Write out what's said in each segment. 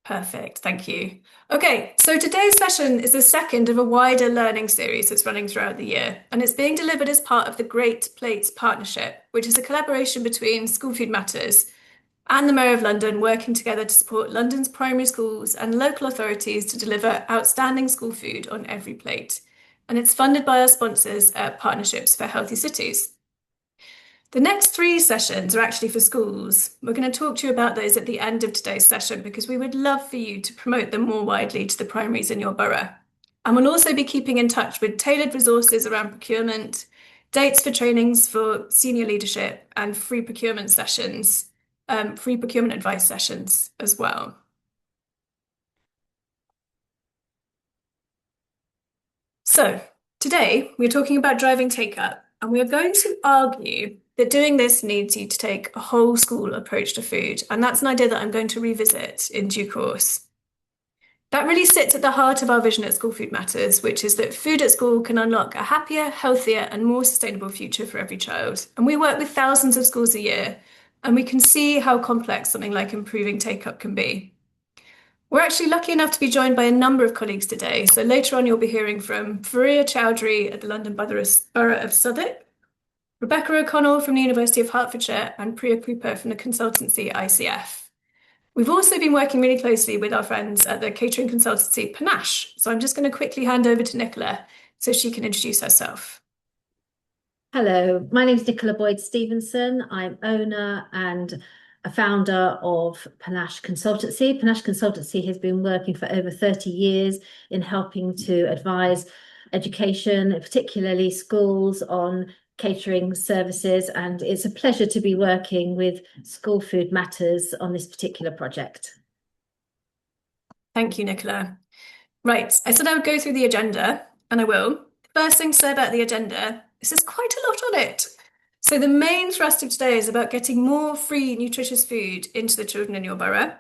Perfect, thank you. Okay, so today's session is the second of a wider learning series that's running throughout the year, and it's being delivered as part of the Great Plates Partnership, which is a collaboration between School Food Matters and the Mayor of London working together to support London's primary schools and local authorities to deliver outstanding school food on every plate. And it's funded by our sponsors at Partnerships for Healthy Cities. The next three sessions are actually for schools. We're going to talk to you about those at the end of today's session because we would love for you to promote them more widely to the primaries in your borough. And we'll also be keeping in touch with tailored resources around procurement, dates for trainings for senior leadership, and free procurement sessions, free procurement advice sessions as well. So today we're talking about driving take-up, and we are going to argue that doing this needs you to take a whole school approach to food, and that's an idea that I'm going to revisit in due course. That really sits at the heart of our vision at School Food Matters, which is that food at school can unlock a happier, healthier, and more sustainable future for every child. And we work with thousands of schools a year, and we can see how complex something like improving take-up can be. We're actually lucky enough to be joined by a number of colleagues today. So later on, you'll be hearing from Faria Chowdhury at the London Borough of Southwark, Rebecca O'Connell from the University of Hertfordshire, and Priya Cooper from the consultancy ICF. We've also been working really closely with our friends at the catering consultancy Panache. So I'm just going to quickly hand over to Nicola so she can introduce herself. Hello, my name is Nicola Boyd-Stevenson. I'm owner and a founder of Panache Consultancy. Panache Consultancy has been working for over 30 years in helping to advise education, particularly schools, on catering services, and it's a pleasure to be working with School Food Matters on this particular project. Thank you, Nicola. Right, I said I would go through the agenda, and I will. First thing to say about the agenda is there's quite a lot on it. So the main thrust of today is about getting more free, nutritious food into the children in your borough.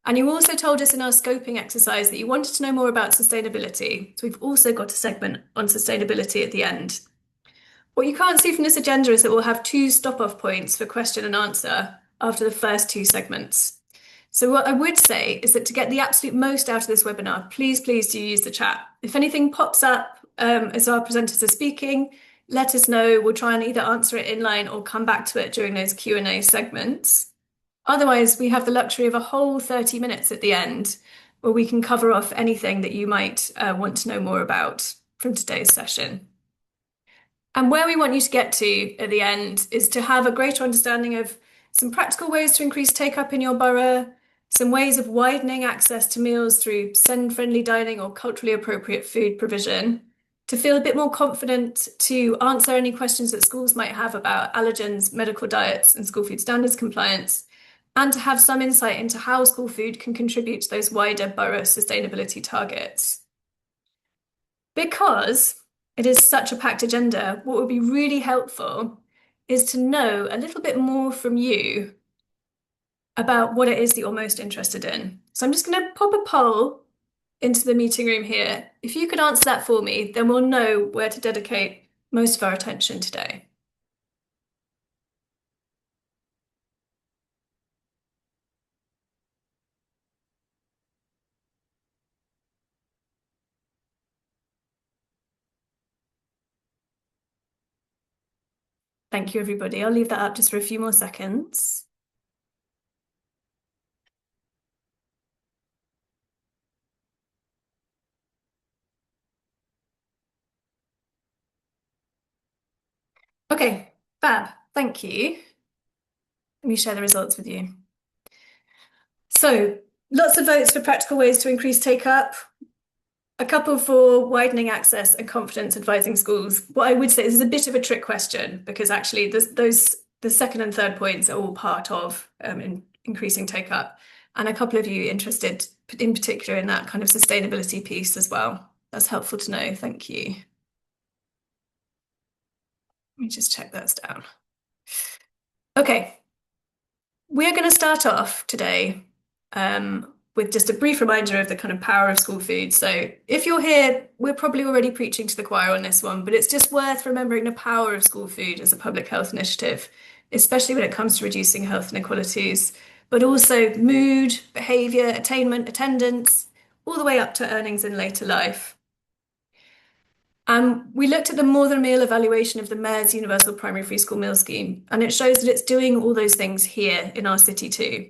And you also told us in our scoping exercise that you wanted to know more about sustainability. So we've also got a segment on sustainability at the end. What you can't see from this agenda is that we'll have two stop-off points for question and answer after the first two segments. So what I would say is that to get the absolute most out of this webinar, please do use the chat. If anything pops up as our presenters are speaking, let us know. We'll try and either answer it in line or come back to it during those Q&A segments. Otherwise, we have the luxury of a whole 30 minutes at the end where we can cover off anything that you might want to know more about from today's session. And where we want you to get to at the end is to have a greater understanding of some practical ways to increase take-up in your borough, some ways of widening access to meals through SEND-friendly dining or culturally appropriate food provision, to feel a bit more confident to answer any questions that schools might have about allergens, medical diets, and school food standards compliance, and to have some insight into how school food can contribute to those wider borough sustainability targets. Because it is such a packed agenda, what would be really helpful is to know a little bit more from you about what it is that you're most interested in. So I'm just going to pop a poll into the meeting room here. If you could answer that for me, then we'll know where to dedicate most of our attention today. Thank you, everybody. I'll leave that up just for a few more seconds. Okay, fab. Thank you. Let me share the results with you. So, lots of votes for practical ways to increase take-up. A couple for widening access and confidence advising schools. What I would say is a bit of a trick question because actually the second and third points are all part of increasing take-up. And a couple of you interested in particular in that kind of sustainability piece as well. That's helpful to know. Thank you. Let me just check those down. Okay, we're going to start off today with just a brief reminder of the kind of power of school food. So if you're here, we're probably already preaching to the choir on this one, but it's just worth remembering the power of school food as a public health initiative, especially when it comes to reducing health inequalities, but also mood, behaviour, attainment, attendance, all the way up to earnings in later life. We looked at the more than meal evaluation of the Mayor's Universal Primary Free School Meal Scheme, and it shows that it's doing all those things here in our city too.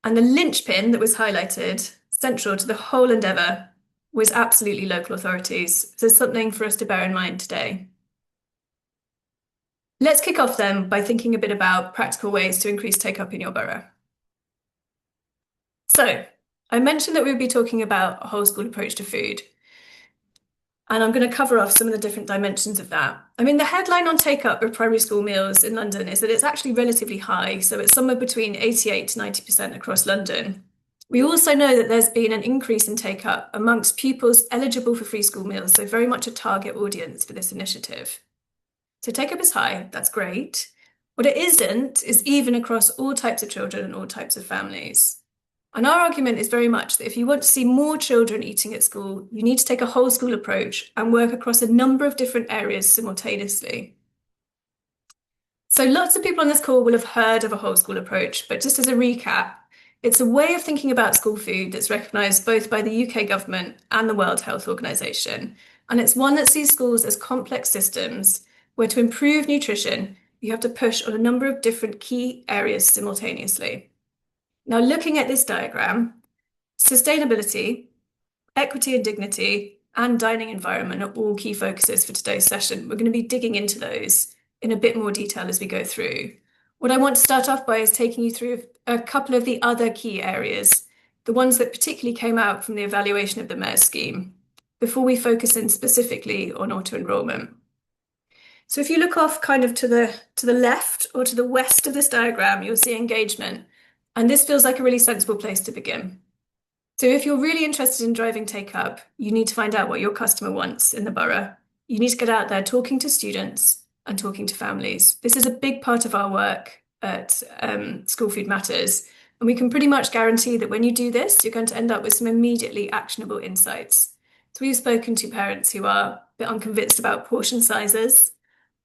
And the linchpin that was highlighted, central to the whole endeavour, was absolutely local authorities. So something for us to bear in mind today. Let's kick off then by thinking a bit about practical ways to increase take-up in your borough. So, I mentioned that we would be talking about a whole school approach to food. And I'm going to cover off some of the different dimensions of that. I mean, the headline on take-up of primary school meals in London is that it's actually relatively high. So it's somewhere between 88 to 90% across London. We also know that there's been an increase in take-up amongst pupils eligible for free school meals, so very much a target audience for this initiative. So take-up is high, that's great. What it isn't is even across all types of children and all types of families. And our argument is very much that if you want to see more children eating at school, you need to take a whole school approach and work across a number of different areas simultaneously. So lots of people on this call will have heard of a whole school approach, but just as a recap, it's a way of thinking about school food that's recognised both by the UK government and the World Health Organization. And it's one that sees schools as complex systems where to improve nutrition, you have to push on a number of different key areas simultaneously. Now, looking at this diagram, sustainability, equity and dignity, and dining environment are all key focuses for today's session. We're going to be digging into those in a bit more detail as we go through. What I want to start off by is taking you through a couple of the other key areas, the ones that particularly came out from the evaluation of the Mayor's scheme, before we focus in specifically on auto-enrolment. So if you look off kind of to the left or to the west of this diagram, you'll see engagement. And this feels like a really sensible place to begin. So if you're really interested in driving take-up, you need to find out what your customer wants in the borough. You need to get out there talking to students and talking to families. This is a big part of our work at School Food Matters. And we can pretty much guarantee that when you do this, you're going to end up with some immediately actionable insights. So we've spoken to parents who are a bit unconvinced about portion sizes,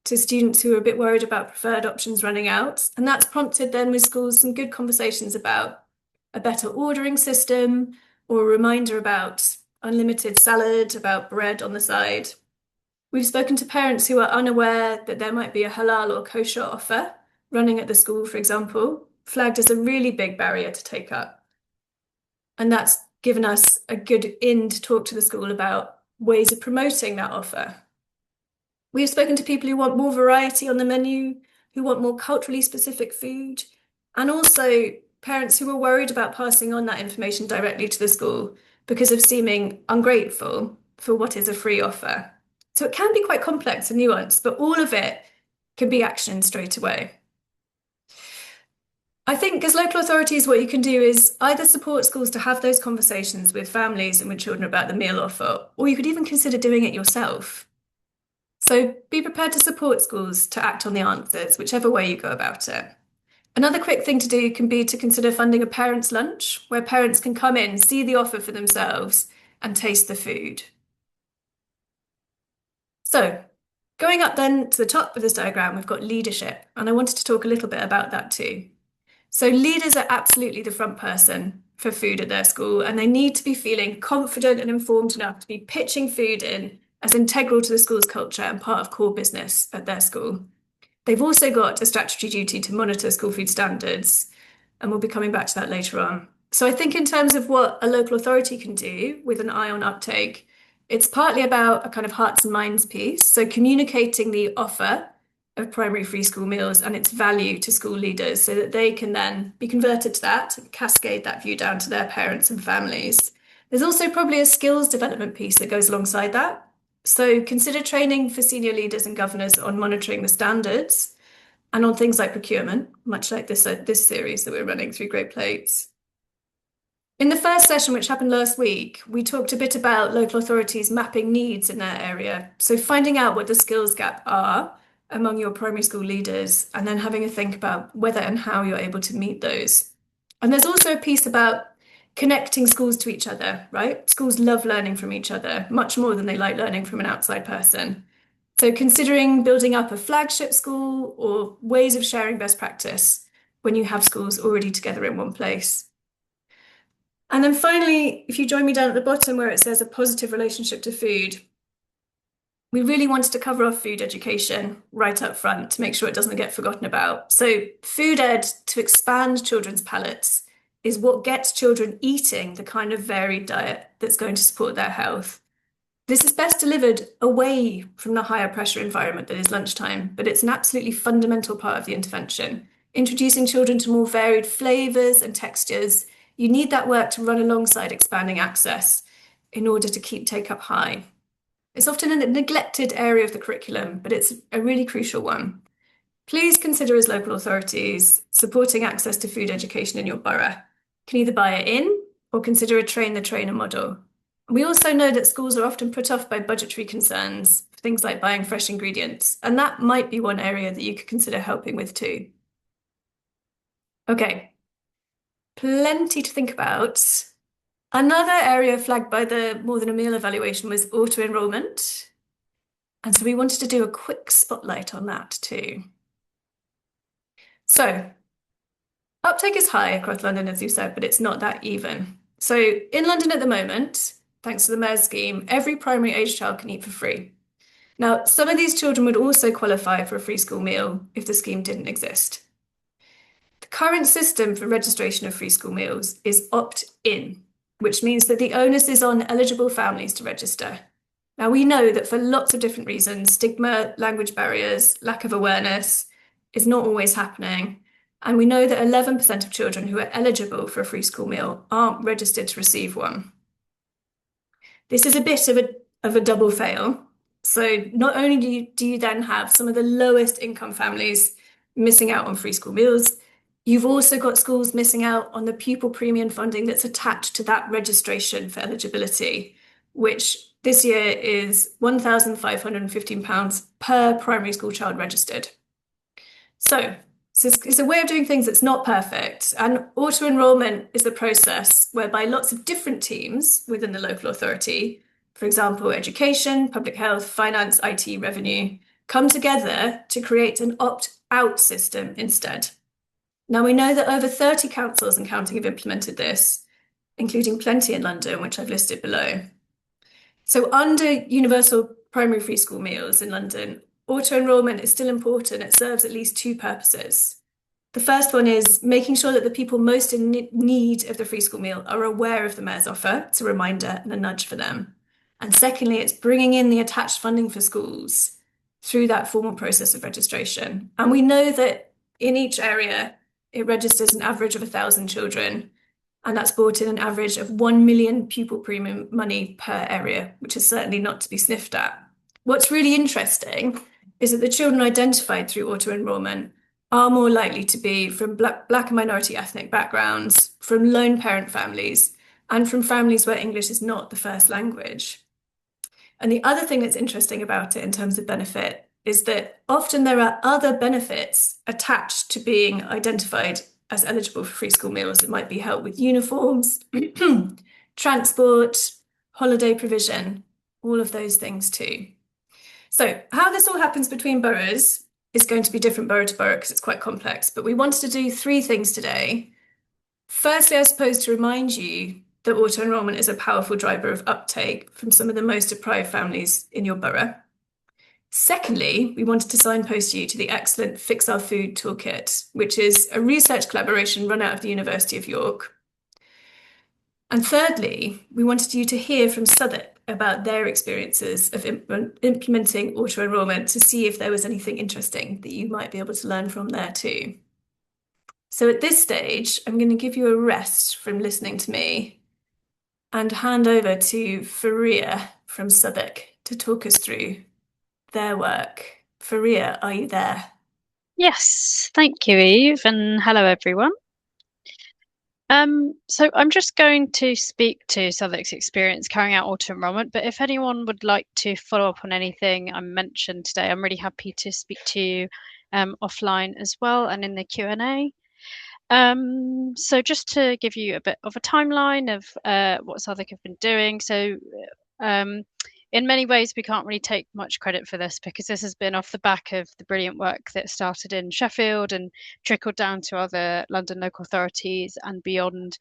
to students who are a bit worried about preferred options running out. And that's prompted then with schools some good conversations about a better ordering system or a reminder about unlimited salad, about bread on the side. We've spoken to parents who are unaware that there might be a halal or kosher offer running at the school, for example, flagged as a really big barrier to take up. And that's given us a good in to talk to the school about ways of promoting that offer. We've spoken to people who want more variety on the menu, who want more culturally specific food, and also parents who are worried about passing on that information directly to the school because of seeming ungrateful for what is a free offer. So it can be quite complex and nuanced, but all of it can be actioned straight away. I think as local authorities, what you can do is either support schools to have those conversations with families and with children about the meal offer, or you could even consider doing it yourself. So be prepared to support schools to act on the answers, whichever way you go about it. Another quick thing to do can be to consider funding a parents' lunch, where parents can come in, see the offer for themselves, and taste the food. So going up then to the top of this diagram, we've got leadership, and I wanted to talk a little bit about that too. So leaders are absolutely the front person for food at their school, and they need to be feeling confident and informed enough to be pitching food in as integral to the school's culture and part of core business at their school. They've also got a statutory duty to monitor school food standards, and we'll be coming back to that later on. So I think in terms of what a local authority can do with an eye on uptake, it's partly about a kind of hearts and minds piece. So communicating the offer of primary free school meals and its value to school leaders so that they can then be converted to that, cascade that view down to their parents and families. There's also probably a skills development piece that goes alongside that. So consider training for senior leaders and governors on monitoring the standards and on things like procurement, much like this series that we're running through Great Plates. In the first session, which happened last week, we talked a bit about local authorities mapping needs in their area. So finding out what the skills gap are among your primary school leaders and then having a think about whether and how you're able to meet those. And there's also a piece about connecting schools to each other, right? Schools love learning from each other much more than they like learning from an outside person. So considering building up a flagship school or ways of sharing best practice when you have schools already together in one place. And then finally, if you join me down at the bottom where it says a positive relationship to food, we really wanted to cover off food education right up front to make sure it doesn't get forgotten about. So, food ed to expand children's palates is what gets children eating the kind of varied diet that's going to support their health. This is best delivered away from the higher pressure environment that is lunchtime, but it's an absolutely fundamental part of the intervention. Introducing children to more varied flavours and textures, you need that work to run alongside expanding access in order to keep take up high. It's often a neglected area of the curriculum, but it's a really crucial one. Please consider as local authorities supporting access to food education in your borough. You can either buy it in or consider a train the trainer model. We also know that schools are often put off by budgetary concerns, things like buying fresh ingredients, and that might be one area that you could consider helping with too. Okay, plenty to think about. Another area flagged by the More Than a Meal evaluation was auto-enrolment. And so we wanted to do a quick spotlight on that too. So, uptake is high across London, as you said, but it's not that even. So, in London at the moment, thanks to the Mayor's scheme, every primary age child can eat for free. Now, some of these children would also qualify for a free school meal if the scheme didn't exist. The current system for registration of free school meals is opt-in, which means that the onus is on eligible families to register. Now, we know that for lots of different reasons, stigma, language barriers, lack of awareness is not always happening. And we know that 11% of children who are eligible for a free school meal aren't registered to receive one. This is a bit of a double fail. So not only do you then have some of the lowest income families missing out on free school meals, you've also got schools missing out on the pupil premium funding that's attached to that registration for eligibility, which this year is £1,515 per primary school child registered. So it's a way of doing things that's not perfect. And auto-enrolment is a process whereby lots of different teams within the local authority, for example, education, public health, finance, IT, revenue, come together to create an opt-out system instead. Now, we know that over 30 councils and counting have implemented this, including plenty in London, which I've listed below. So under universal primary free school meals in London, auto-enrolment is still important. It serves at least two purposes. The first one is making sure that the people most in need of the free school meal are aware of the Mayor's offer. It's a reminder and a nudge for them. And secondly, it's bringing in the attached funding for schools through that formal process of registration. And we know that in each area, it registers an average of 1,000 children, and that's brought in an average of 1 million pupil premium money per area, which is certainly not to be sniffed at. What's really interesting is that the children identified through auto-enrolment are more likely to be from Black and minority ethnic backgrounds, from lone parent families, and from families where English is not the first language. And the other thing that's interesting about it in terms of benefit is that often there are other benefits attached to being identified as eligible for free school meals. It might be help with uniforms, transport, holiday provision, all of those things too. So how this all happens between boroughs is going to be different borough to borough because it's quite complex, but we wanted to do three things today. Firstly, I suppose to remind you that auto-enrolment is a powerful driver of uptake from some of the most deprived families in your borough. Secondly, we wanted to signpost you to the excellent Fix Our Food Toolkit, which is a research collaboration run out of the University of York. And thirdly, we wanted you to hear from Southwark about their experiences of implementing auto-enrolment to see if there was anything interesting that you might be able to learn from there too. So at this stage, I'm going to give you a rest from listening to me and hand over to Faria from Southwark to talk us through their work. Faria, are you there? Yes, thank you, Eve, and hello everyone. So I'm just going to speak to Southwark's experience carrying out auto-enrolment, but if anyone would like to follow up on anything I mentioned today, I'm really happy to speak to you offline as well and in the Q&A. So just to give you a bit of a timeline of what Southwark have been doing. So in many ways, we can't really take much credit for this because this has been off the back of the brilliant work that started in Sheffield and trickled down to other London local authorities and beyond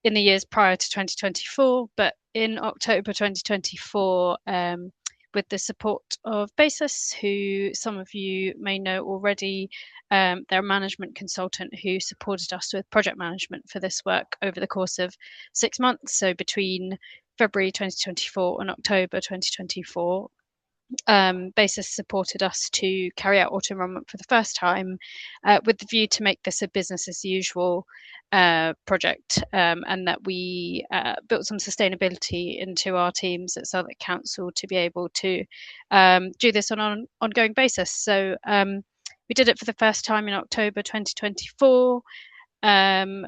in the years prior to 2024, but in October 2024, with the support of Basis, who some of you may know already, they're a management consultant who supported us with project management for this work over the course of 6 months. So between February 2024 and October 2024, Basis supported us to carry out auto-enrolment for the first time, with the view to make this a business as usual project, and that we built some sustainability into our teams at Southwark Council to be able to do this on an ongoing basis. So we did it for the first time in October 2024.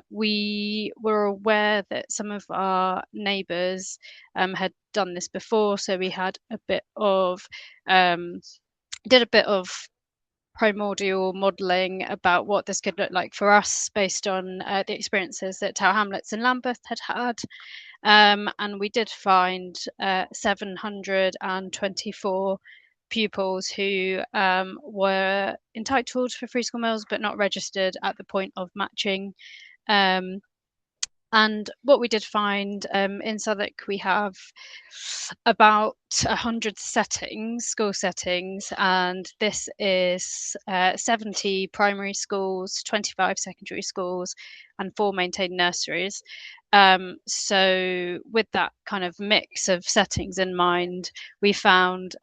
We were aware that some of our neighbours had done this before, so we had a bit of did a bit of primordial modelling about what this could look like for us based on the experiences that Tower Hamlets and Lambeth had had. And we did find 724 pupils who were entitled for free school meals but not registered at the point of matching. And what we did find in Southwark, we have about 100 settings, school settings, and this is 70 primary schools, 25 secondary schools, and 4 maintained nurseries. So with that kind of mix of settings in mind, we found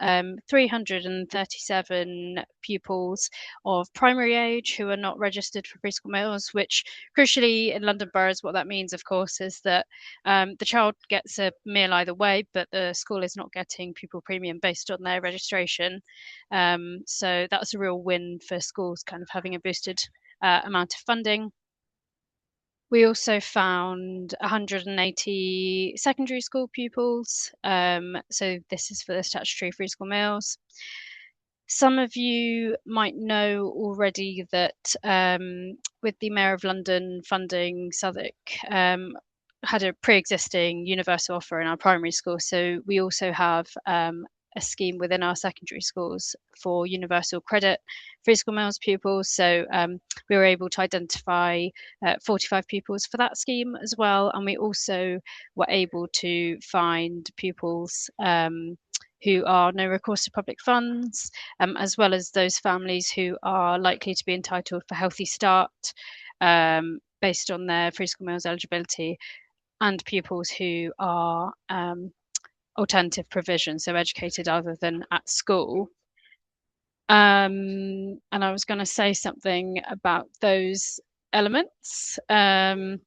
337 pupils of primary age who are not registered for preschool meals, which crucially in London boroughs, what that means, of course, is that the child gets a meal either way, but the school is not getting pupil premium based on their registration. So that's a real win for schools kind of having a boosted amount of funding. We also found 180 secondary school pupils. So this is for the statutory free school meals. Some of you might know already that with the Mayor of London funding, Southwark had a pre-existing universal offer in our primary school. So we also have a scheme within our secondary schools for universal credit free school meals pupils. So we were able to identify 45 pupils for that scheme as well. And we also were able to find pupils who are no recourse to public funds, as well as those families who are likely to be entitled for Healthy Start based on their free school meals eligibility, and pupils who are alternative provision, so educated other than at school. And I was going to say something about those elements. But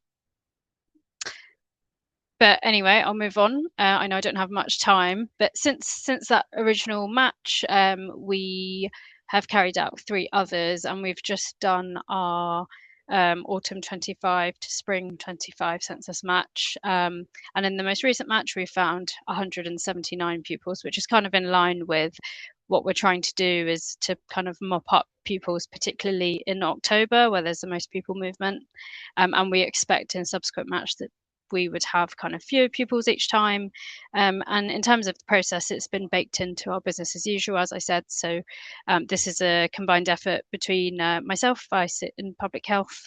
anyway, I'll move on. I know I don't have much time, but since that original match, we have carried out 3 others, and we've just done our autumn 25 to spring 25 census match. And in the most recent match, we found 179 pupils, which is kind of in line with what we're trying to do, is to kind of mop up pupils, particularly in October, where there's the most pupil movement. And we expect in subsequent match that we would have kind of fewer pupils each time. And in terms of the process, it's been baked into our business as usual, as I said. So this is a combined effort between myself, I sit in public health,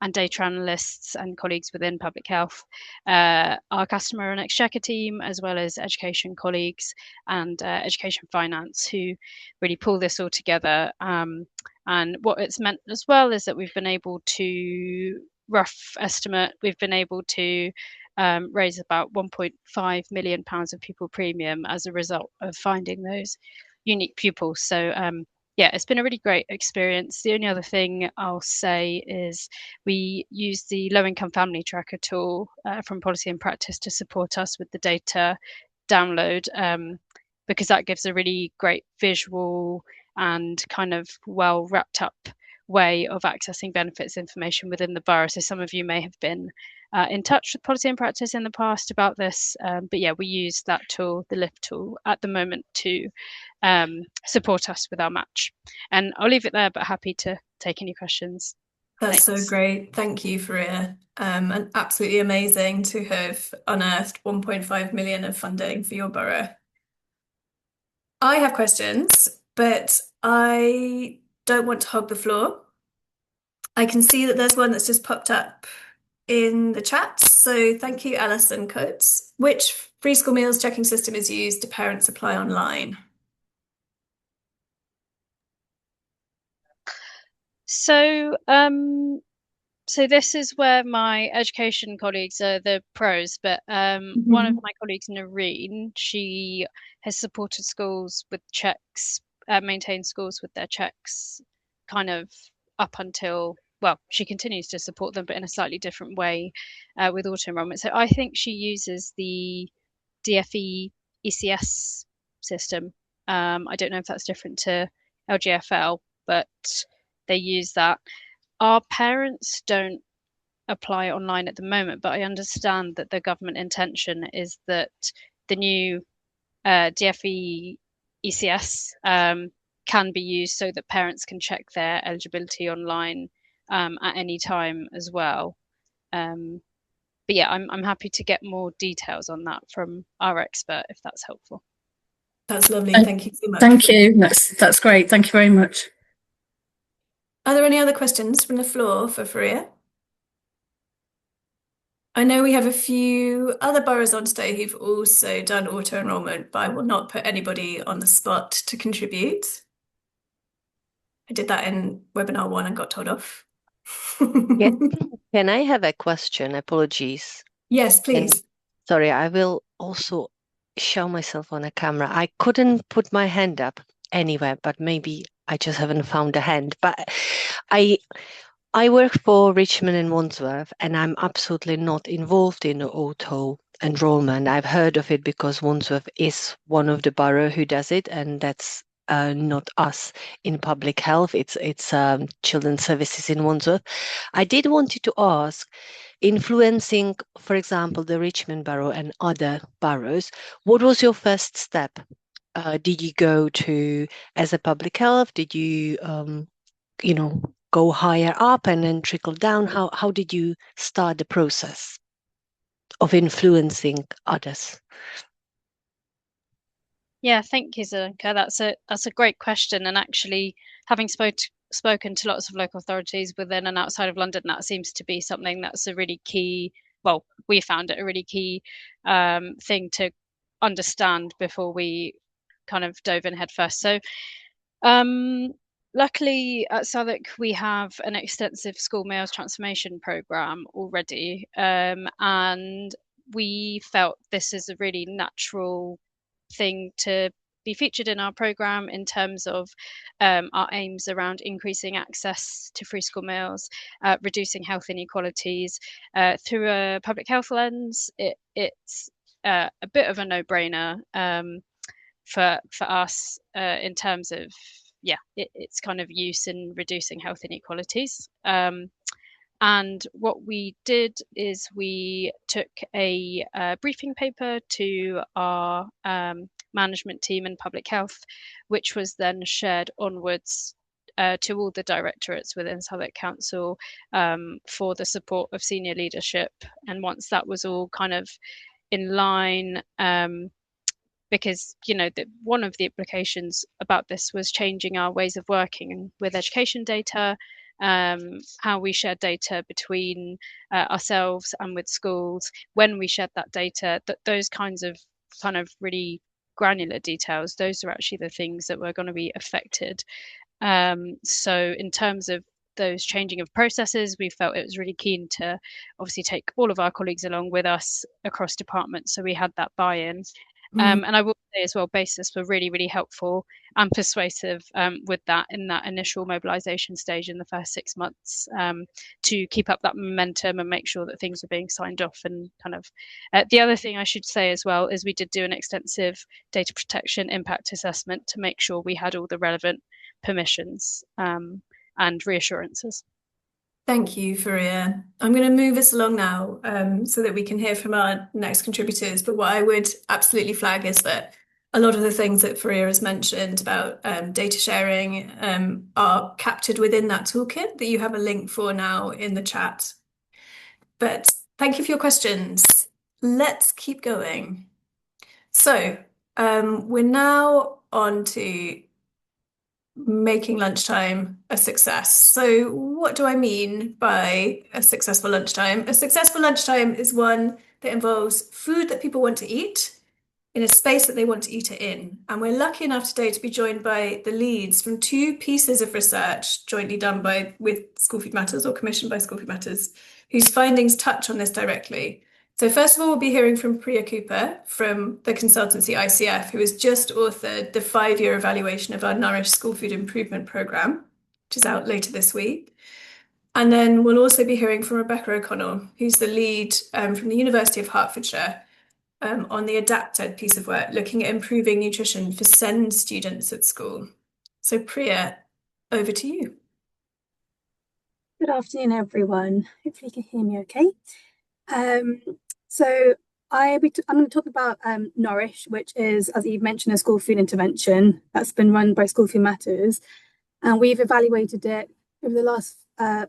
and data analysts and colleagues within public health, our customer and exchequer team, as well as education colleagues and education finance, who really pull this all together. And what it's meant as well is that we've been able to, rough estimate, we've been able to raise about £1.5 million of pupil premium as a result of finding those unique pupils. So yeah, it's been a really great experience. The only other thing I'll say is we use the low income family tracker tool from Policy and Practice to support us with the data download, because that gives a really great visual and kind of well wrapped up way of accessing benefits information within the borough. So some of you may have been in touch with Policy and Practice in the past about this, but yeah, we use that tool, the LIFT tool, at the moment to support us with our match. And I'll leave it there, but happy to take any questions. That's Thanks. so great. Thank you, Faria. And absolutely amazing to have unearthed 1.5 million of funding for your borough. I have questions, but I don't want to hog the floor. I can see that there's one that's just popped up in the chat. So thank you, Alison Coates. Which free school meals checking system is used? Do parents apply online? So, so this is where my education colleagues are the pros, but one of Mhm. my colleagues, Noreen, she has supported schools with checks, maintained schools with their checks, kind of up until, well, she continues to support them, but in a slightly different way with auto enrollment. So I think she uses the DFE ECS system. I don't know if that's different to LGFL, but they use that. Our parents don't apply online at the moment, but I understand that the government intention is that the new DFE ECS can be used so that parents can check their eligibility online at any time as well. Um, but yeah, I'm happy to get more details on that from our expert if that's helpful. That's lovely. Thank you so much. Thank you. That's great. Thank you very much. Are there any other questions from the floor for Faria? I know we have a few other boroughs on today who've also done auto-enrolment, but I will not put anybody on the spot to contribute. I did that in webinar one and got told off. Yeah. Can I have a question? Apologies. Yes, And please. sorry, I will also show myself on a camera. I couldn't put my hand up anywhere, but maybe I just haven't found a hand. But I I work for Richmond and Wandsworth, and I'm absolutely not involved in auto enrollment. I've heard of it because Wandsworth is one of the borough who does it, and that's not us in public health. It's children's services in Wandsworth. I did want you to ask, influencing, for example, the Richmond borough and other boroughs, what was your first step? Did you go to as a public health? Did you go higher up and then trickle down? How did you start the process of influencing others? Yeah, thank you, Zanka. That's a great question, and actually, having spoken to lots of local authorities within and outside of London, that seems to be something that's a really key. Well, we found it a really key thing to understand before we kind of dove in head first. So, luckily at Southwark, we have an extensive school meals transformation program already, and we felt this is a really natural thing to be featured in our program in terms of our aims around increasing access to free school meals, reducing health inequalities through a public health lens. It's a bit of a no-brainer for us in terms of it's kind of use in reducing health inequalities. And what we did is we took a briefing paper to our management team in public health, which was then shared onwards to all the directorates within Southwark Council for the support of senior leadership. And once that was all kind of in line, because one of the implications about this was changing our ways of working with education data, how we shared data between ourselves and with schools. When we shared that data, those kinds of kind of really granular details, those are actually the things that were going to be affected. So in terms of those changing of processes, we felt it was really keen to obviously take all of our colleagues along with us across departments, so we had that buy-in. And I will say as well, BASIS were really, really helpful and persuasive with that in that initial mobilisation stage in the first 6 months to keep up that momentum and make sure that things were being signed off. And kind of the other thing I should say as well is we did do an extensive data protection impact assessment to make sure we had all the relevant permissions and reassurances. Thank you, Faria. I'm going to move us along now so that we can hear from our next contributors. But what I would absolutely flag is that a lot of the things that Faria has mentioned about data sharing are captured within that toolkit that you have a link for now in the chat. But thank you for your questions. Let's keep going. So we're now on to making lunchtime a success. So, what do I mean by a successful lunchtime? A successful lunchtime is one that involves food that people want to eat in a space that they want to eat it in. And we're lucky enough today to be joined by the leads from two pieces of research jointly done by with School Food Matters or commissioned by School Food Matters, whose findings touch on this directly. So first of all, we'll be hearing from Priya Cooper from the consultancy ICF, who has just authored the 5-year evaluation of our Nourish School Food Improvement Programme, which is out later this week. And then we'll also be hearing from Rebecca O'Connell, who's the lead from the University of Hertfordshire, on the AdaptEd piece of work, looking at improving nutrition for SEND students at school. So Priya, over to you. Good afternoon, everyone. Hopefully you can hear me okay. So I'm going to talk about Nourish, which is, as you've mentioned, a school food intervention that's been run by School Food Matters. And we've evaluated it over the last 5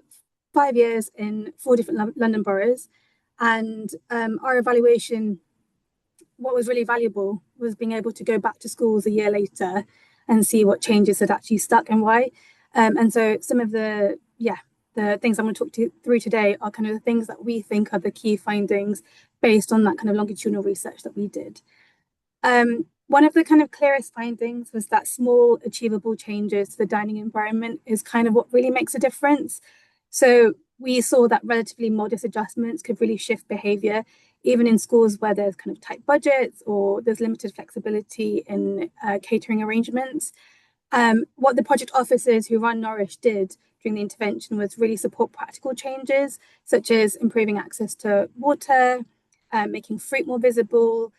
years in 4 different London boroughs. And our evaluation, what was really valuable was being able to go back to schools a year later and see what changes had actually stuck and why. And so some of the things I'm going to talk through today are kind of the things that we think are the key findings based on that kind of longitudinal research that we did. One of the kind of clearest findings was that small, achievable changes to the dining environment is kind of what really makes a difference. So we saw that relatively modest adjustments could really shift behaviour, even in schools where there's kind of tight budgets or there's limited flexibility in catering arrangements. What the project officers who run Nourish did during the intervention was really support practical changes, such as improving access to water, making fruit more visible,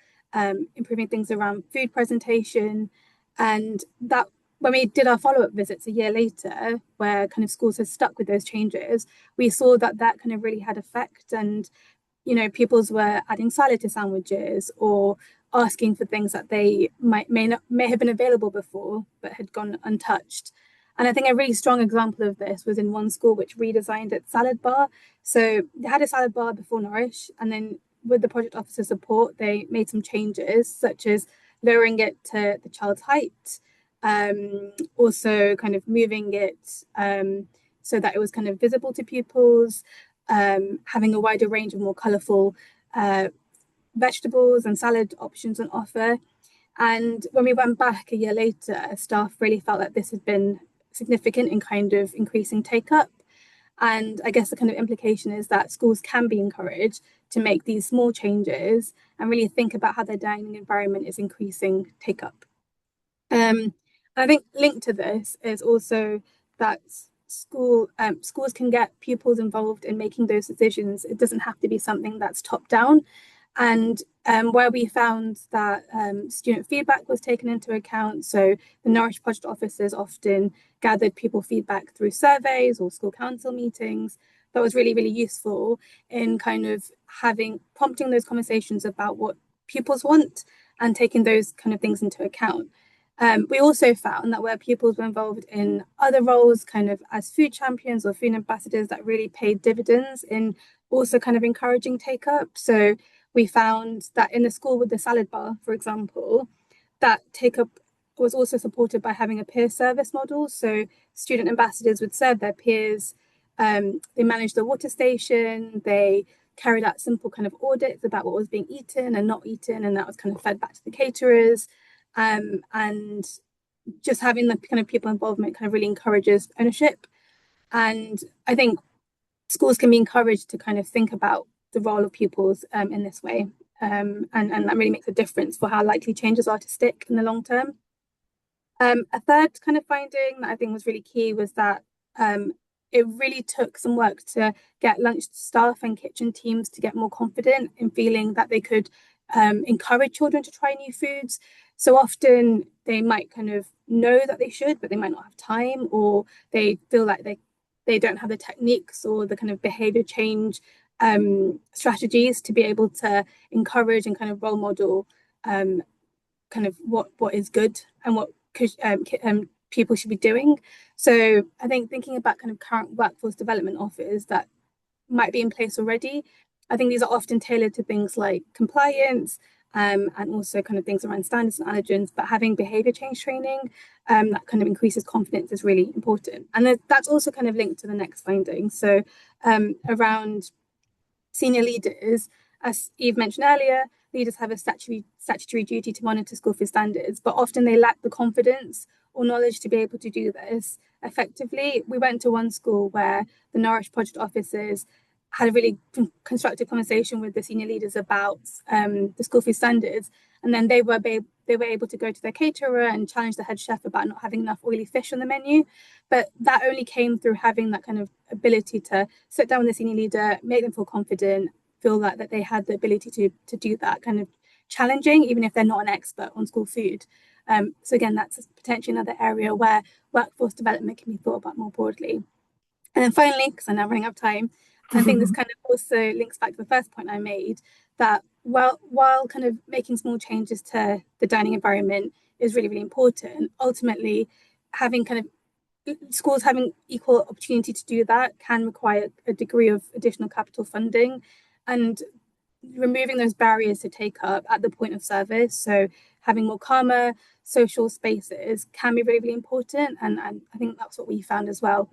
improving things around food presentation. And that when we did our follow-up visits a year later, where kind of schools had stuck with those changes, we saw that that kind of really had effect. And, you know, pupils were adding salad to sandwiches or asking for things that they may have been available before but had gone untouched. And I think a really strong example of this was in one school which redesigned its salad bar. So they had a salad bar before Nourish, and then with the project officer support, they made some changes, such as lowering it to the child's height, also kind of moving it so that it was kind of visible to pupils, having a wider range of more colourful vegetables and salad options on offer. And when we went back a year later, staff really felt that this had been significant in kind of increasing take-up. And I guess the kind of implication is that schools can be encouraged to make these small changes and really think about how their dining environment is increasing take-up. And I think linked to this is also that schools can get pupils involved in making those decisions. It doesn't have to be something that's top-down. And where we found that student feedback was taken into account, so the Nourish project officers often gathered pupil feedback through surveys or school council meetings. That was really, really useful in kind of prompting those conversations about what pupils want and taking those kind of things into account. We also found that where pupils were involved in other roles, kind of as food champions or food ambassadors, that really paid dividends in also kind of encouraging take-up. So we found that in the school with the salad bar, for example, that take-up was also supported by having a peer service model. So student ambassadors would serve their peers. They managed the water station. They carried out simple kind of audits about what was being eaten and not eaten, and that was kind of fed back to the caterers. And just having the kind of people involvement kind of really encourages ownership. And I think schools can be encouraged to kind of think about the role of pupils in this way. And that really makes a difference for how likely changes are to stick in the long term. A third kind of finding that I think was really key was that it really took some work to get lunch staff and kitchen teams to get more confident in feeling that they could encourage children to try new foods. So often they might kind of know that they should, but they might not have time, or they feel like they don't have the techniques or the kind of behavior change strategies to be able to encourage and kind of role model kind of what is good and what people should be doing. So I think thinking about kind of current workforce development offers that might be in place already, I think these are often tailored to things like compliance and also kind of things around standards and allergens, but having behaviour change training that kind of increases confidence is really important. And that's also kind of linked to the next finding. So around senior leaders, as Eve mentioned earlier, leaders have a statutory duty to monitor school food standards, but often they lack the confidence or knowledge to be able to do this effectively. We went to one school where the Nourish project officers had a really constructive conversation with the senior leaders about the school food standards, and then they were able to go to their caterer and challenge the head chef about not having enough oily fish on the menu. But that only came through having that kind of ability to sit down with the senior leader, make them feel confident, feel that they had the ability to do that kind of challenging, even if they're not an expert on school food. So again, that's potentially another area where workforce development can be thought about more broadly. And then finally, because I'm now running out of time, and I think this kind of also links back to the first point I made, that while kind of making small changes to the dining environment is really, really important, ultimately having kind of schools having equal opportunity to do that can require a degree of additional capital funding, and removing those barriers to take up at the point of service. So having more calmer social spaces can be really, really important. And I think that's what we found as well,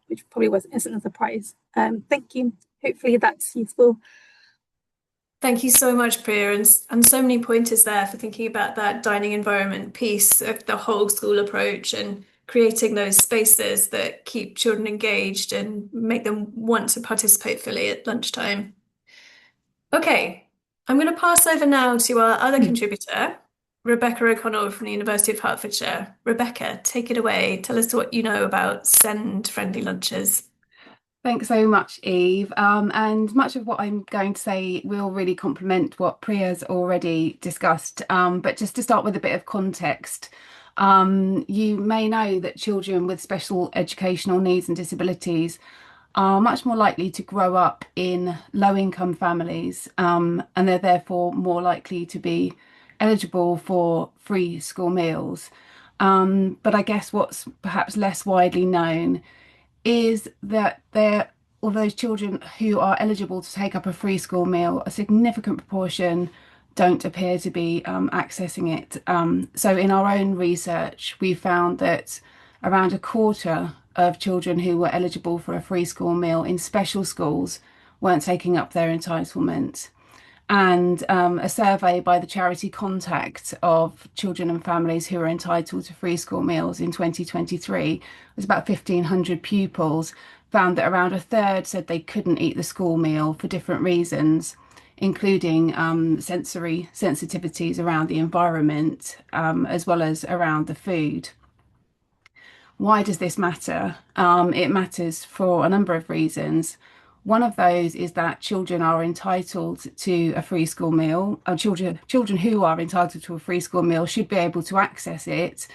which probably isn't a surprise. Thank you. Hopefully that's useful. Thank you so much, Priya, and so many pointers there for thinking about that dining environment piece of the whole school approach and creating those spaces that keep children engaged and make them want to participate fully at lunchtime. Okay, I'm going to pass over now to our other contributor, Rebecca O'Connell from the University of Hertfordshire. Rebecca, take it away. Tell us what you know about SEND-friendly lunches. Thanks so much, Eve. And much of what I'm going to say will really complement what Priya's already discussed. But just to start with a bit of context, you may know that children with special educational needs and disabilities are much more likely to grow up in low-income families, and they're therefore more likely to be eligible for free school meals. But I guess what's perhaps less widely known is that all those children who are eligible to take up a free school meal, a significant proportion don't appear to be accessing it. So in our own research, we found that around a quarter of children who were eligible for a free school meal in special schools weren't taking up their entitlement. And a survey by the charity Contact of children and families who are entitled to free school meals in 2023, was about 1,500 pupils, found that around a third said they couldn't eat the school meal for different reasons, including sensory sensitivities around the environment, as well as around the food. Why does this matter? It matters for a number of reasons. One of those is that children are entitled to a free school meal. Children who are entitled to a free school meal should be able to access it.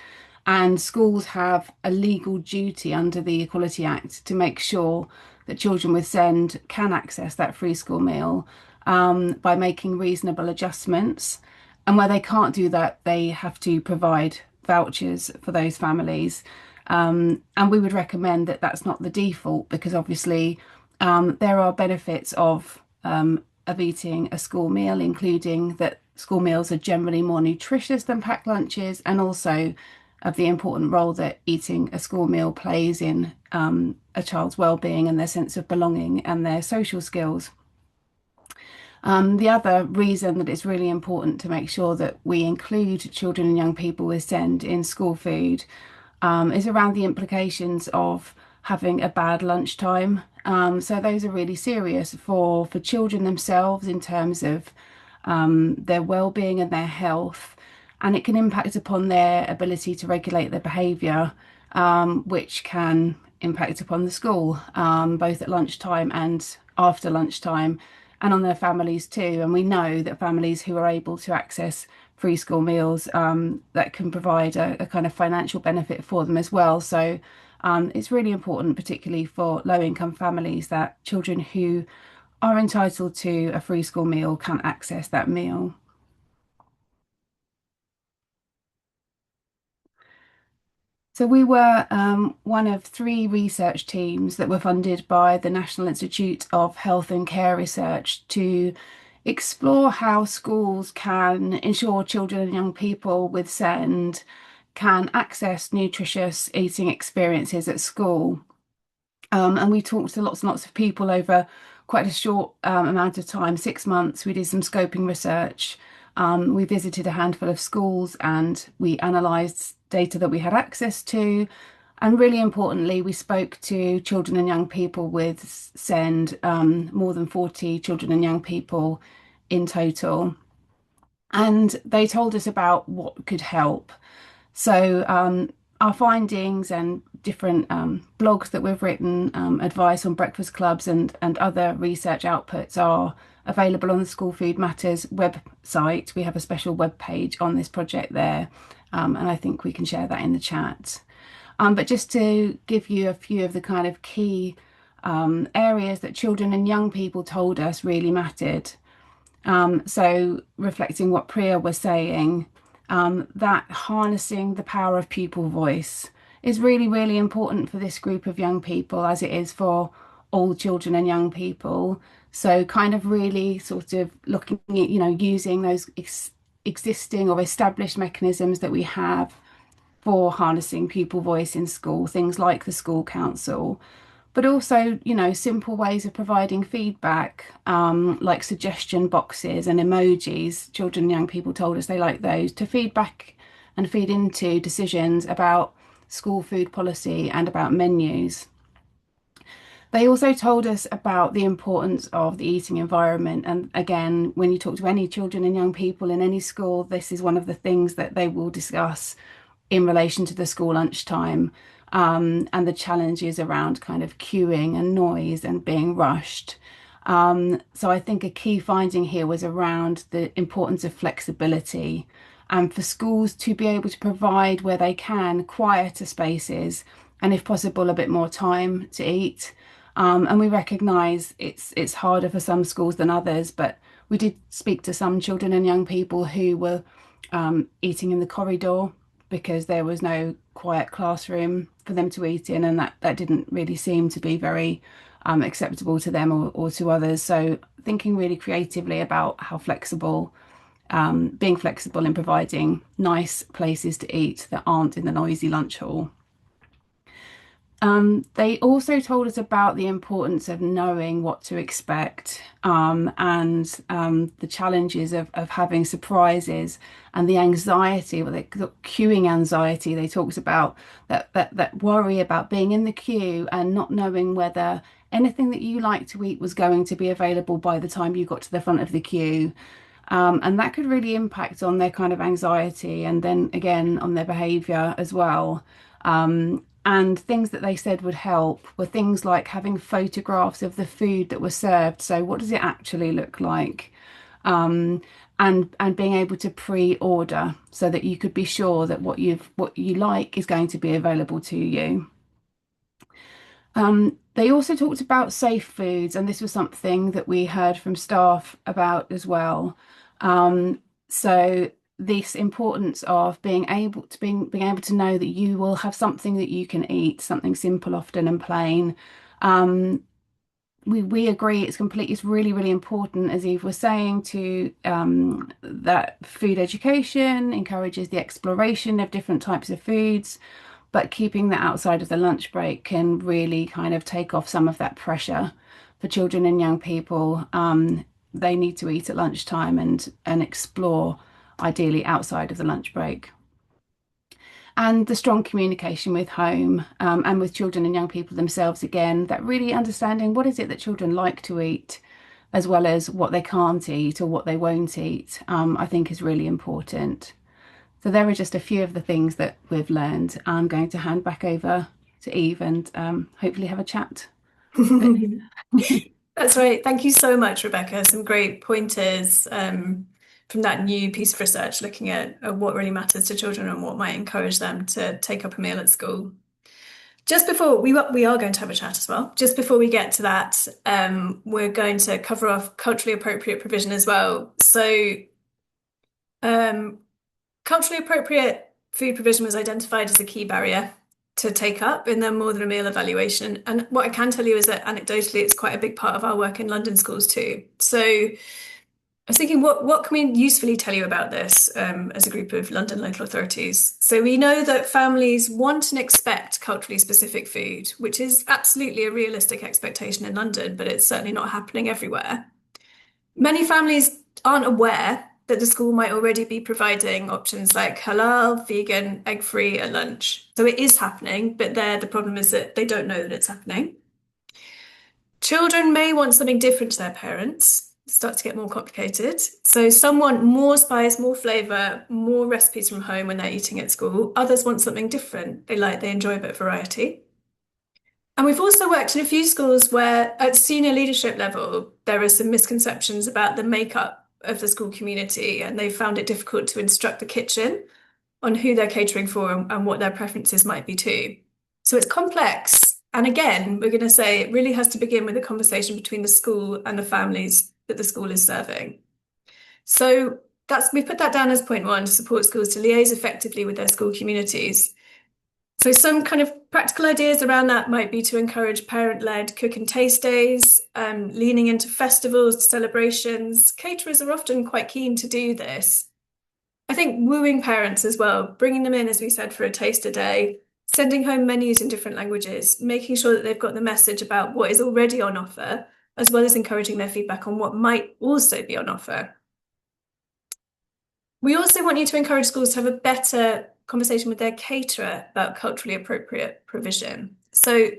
And schools have a legal duty under the Equality Act to make sure that children with SEND can access that free school meal by making reasonable adjustments. And where they can't do that, they have to provide vouchers for those families. And we would recommend that that's not the default, because obviously there are benefits of eating a school meal, including that school meals are generally more nutritious than packed lunches, and also of the important role that eating a school meal plays in a child's well-being and their sense of belonging and their social skills. The other reason that it's really important to make sure that we include children and young people with SEND in school food is around the implications of having a bad lunchtime. So those are really serious for children themselves in terms of their well-being and their health, and it can impact upon their ability to regulate their behaviour, which can impact upon the school, both at lunchtime and after lunchtime, and on their families too. And we know that families who are able to access free school meals, that can provide a kind of financial benefit for them as well. So it's really important, particularly for low-income families, that children who are entitled to a free school meal can access that meal. So we were one of 3 research teams that were funded by the National Institute of Health and Care Research to explore how schools can ensure children and young people with SEND can access nutritious eating experiences at school. And we talked to lots and lots of people over quite a short amount of time, 6 months. We did some scoping research. We visited a handful of schools and we analysed data that we had access to. And really importantly, we spoke to children and young people with SEND, more than 40 children and young people in total. And they told us about what could help. So our findings and different blogs that we've written, advice on breakfast clubs and other research outputs are available on the School Food Matters website. We have a special web page on this project there, and I think we can share that in the chat. But just to give you a few of the kind of key areas that children and young people told us really mattered. So reflecting what Priya was saying, that harnessing the power of pupil voice is really, really important for this group of young people, as it is for all children and young people. So kind of really sort of looking at, using those existing or established mechanisms that we have for harnessing pupil voice in school, things like the school council, but also, simple ways of providing feedback, like suggestion boxes and emojis. Children and young people told us they like those to feedback and feed into decisions about school food policy and about menus. They also told us about the importance of the eating environment. And again, when you talk to any children and young people in any school, this is one of the things that they will discuss in relation to the school lunchtime, and the challenges around kind of queuing and noise and being rushed. So I think a key finding here was around the importance of flexibility and for schools to be able to provide, where they can, quieter spaces and if possible a bit more time to eat. And we recognise it's harder for some schools than others, but we did speak to some children and young people who were eating in the corridor because there was no quiet classroom for them to eat in, and that didn't really seem to be very acceptable to them or to others. So thinking really creatively about how being flexible in providing nice places to eat that aren't in the noisy lunch hall. They also told us about the importance of knowing what to expect, and the challenges of having surprises and the anxiety, the queuing anxiety. They talked about that worry about being in the queue and not knowing whether anything that you like to eat was going to be available by the time you got to the front of the queue. And that could really impact on their kind of anxiety and then again on their behaviour as well. And things that they said would help were things like having photographs of the food that was served. So what does it actually look like? And being able to pre-order so that you could be sure that what you like is going to be available to you. They also talked about safe foods, and this was something that we heard from staff about as well. So this importance of being able to know that you will have something that you can eat, something simple often and plain. We agree it's really, really important, as Eve was saying, to that food education encourages the exploration of different types of foods, but keeping that outside of the lunch break can really kind of take off some of that pressure for children and young people. They need to eat at lunchtime and explore ideally outside of the lunch break. And the strong communication with home, and with children and young people themselves, again, that really understanding what is it that children like to eat, as well as what they can't eat or what they won't eat, I think is really important. So there are just a few of the things that we've learned. I'm going to hand back over to Eve and hopefully have a chat. That's right. Thank you so much, Rebecca. Some great pointers from that new piece of research looking at what really matters to children and what might encourage them to take up a meal at school. Just before we are going to have a chat as well. Just before we get to that, we're going to cover off culturally appropriate provision as well. So culturally appropriate food provision was identified as a key barrier to take up in their more than a meal evaluation. And what I can tell you is that anecdotally, it's quite a big part of our work in London schools too. So I was thinking, what can we usefully tell you about this as a group of London local authorities? So we know that families want and expect culturally specific food, which is absolutely a realistic expectation in London, but it's certainly not happening everywhere. Many families aren't aware that the school might already be providing options like halal, vegan, egg-free at lunch. So it is happening, but the problem is that they don't know that it's happening. Children may want something different to their parents. It starts to get more complicated. So some want more spice, more flavour, more recipes from home when they're eating at school. Others want something different. They enjoy a bit of variety. And we've also worked in a few schools where at senior leadership level, there are some misconceptions about the makeup of the school community, and they found it difficult to instruct the kitchen on who they're catering for and what their preferences might be too. So it's complex. And again, we're going to say it really has to begin with a conversation between the school and the families that the school is serving. So we put that down as point one, to support schools to liaise effectively with their school communities. So some kind of practical ideas around that might be to encourage parent-led cook and taste days, leaning into festivals, celebrations. Caterers are often quite keen to do this. I think wooing parents as well, bringing them in, as we said, for a taster day, sending home menus in different languages, making sure that they've got the message about what is already on offer, as well as encouraging their feedback on what might also be on offer. We also want you to encourage schools to have a better conversation with their caterer about culturally appropriate provision. So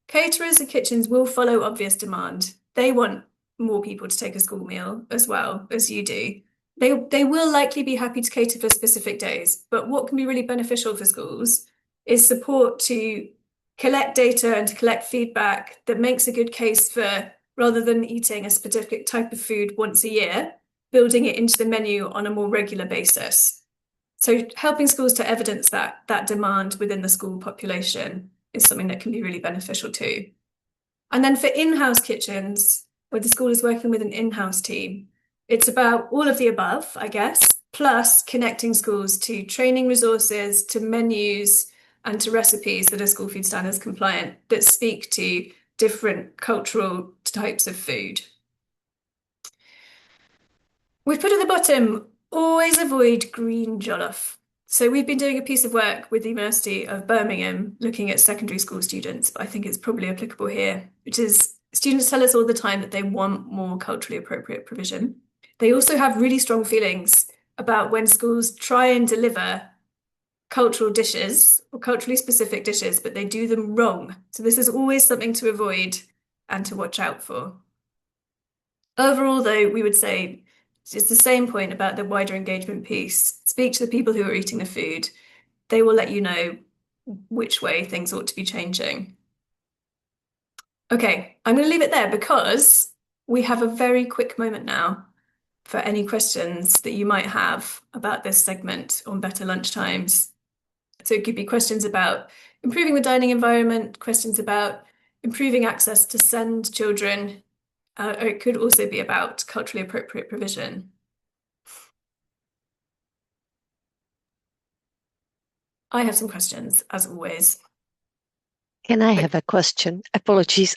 caterers and kitchens will follow obvious demand. They want more people to take a school meal as well as you do. They will likely be happy to cater for specific days, but what can be really beneficial for schools is support to collect data and to collect feedback that makes a good case for, rather than eating a specific type of food once a year, building it into the menu on a more regular basis. So helping schools to evidence that demand within the school population is something that can be really beneficial too. And then for in-house kitchens, where the school is working with an in-house team, it's about all of the above, I guess, plus connecting schools to training resources, to menus, and to recipes that are school food standards compliant that speak to different cultural types of food. We've put at the bottom, always avoid green jollof. So we've been doing a piece of work with the University of Birmingham looking at secondary school students, but I think it's probably applicable here, which is students tell us all the time that they want more culturally appropriate provision. They also have really strong feelings about when schools try and deliver cultural dishes or culturally specific dishes, but they do them wrong. So this is always something to avoid and to watch out for. Overall, though, we would say it's the same point about the wider engagement piece. Speak to the people who are eating the food. They will let you know which way things ought to be changing. Okay, I'm going to leave it there because we have a very quick moment now for any questions that you might have about this segment on better lunchtimes. So it could be questions about improving the dining environment, questions about improving access to send children, or it could also be about culturally appropriate provision. I have some questions, as always. Can I have a question? Apologies.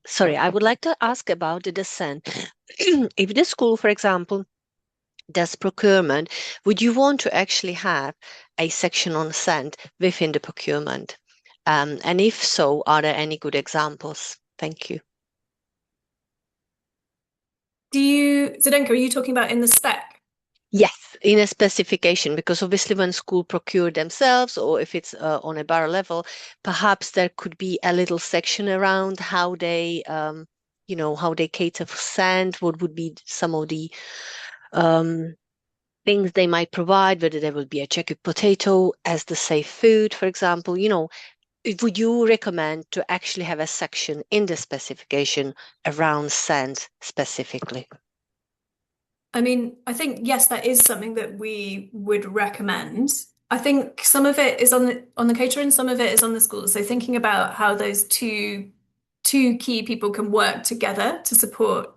Sorry, I would like to ask about the descent. If the school, for example, does procurement, would you want to actually have a section on scent within the procurement? And if so, are there any good examples? Thank you. Zdenka, are you talking about in the spec? Yes, in a specification, because obviously when school procure themselves, or if it's on a borough level, perhaps there could be a little section around how they, how they cater for scent, what would be some of the things they might provide, whether there will be a checked potato as the safe food, for example. Would you recommend to actually have a section in the specification around scent specifically? I mean, I think, yes, that is something that we would recommend. I think some of it is on the caterer and some of it is on the school. So thinking about how those two key people can work together to support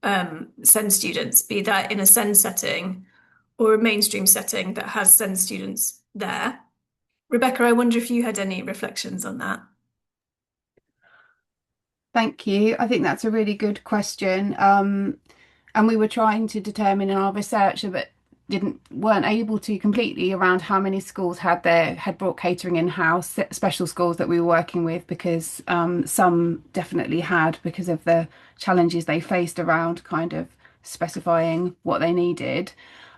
SEND students, be that in a SEND setting or a mainstream setting that has SEND students there. Rebecca, I wonder if you had any reflections on that. Thank you. I think that's a really good question. And we were trying to determine in our research that weren't able to completely around how many schools had brought catering in-house, special schools that we were working with, because some definitely had, because of the challenges they faced around kind of specifying what they needed.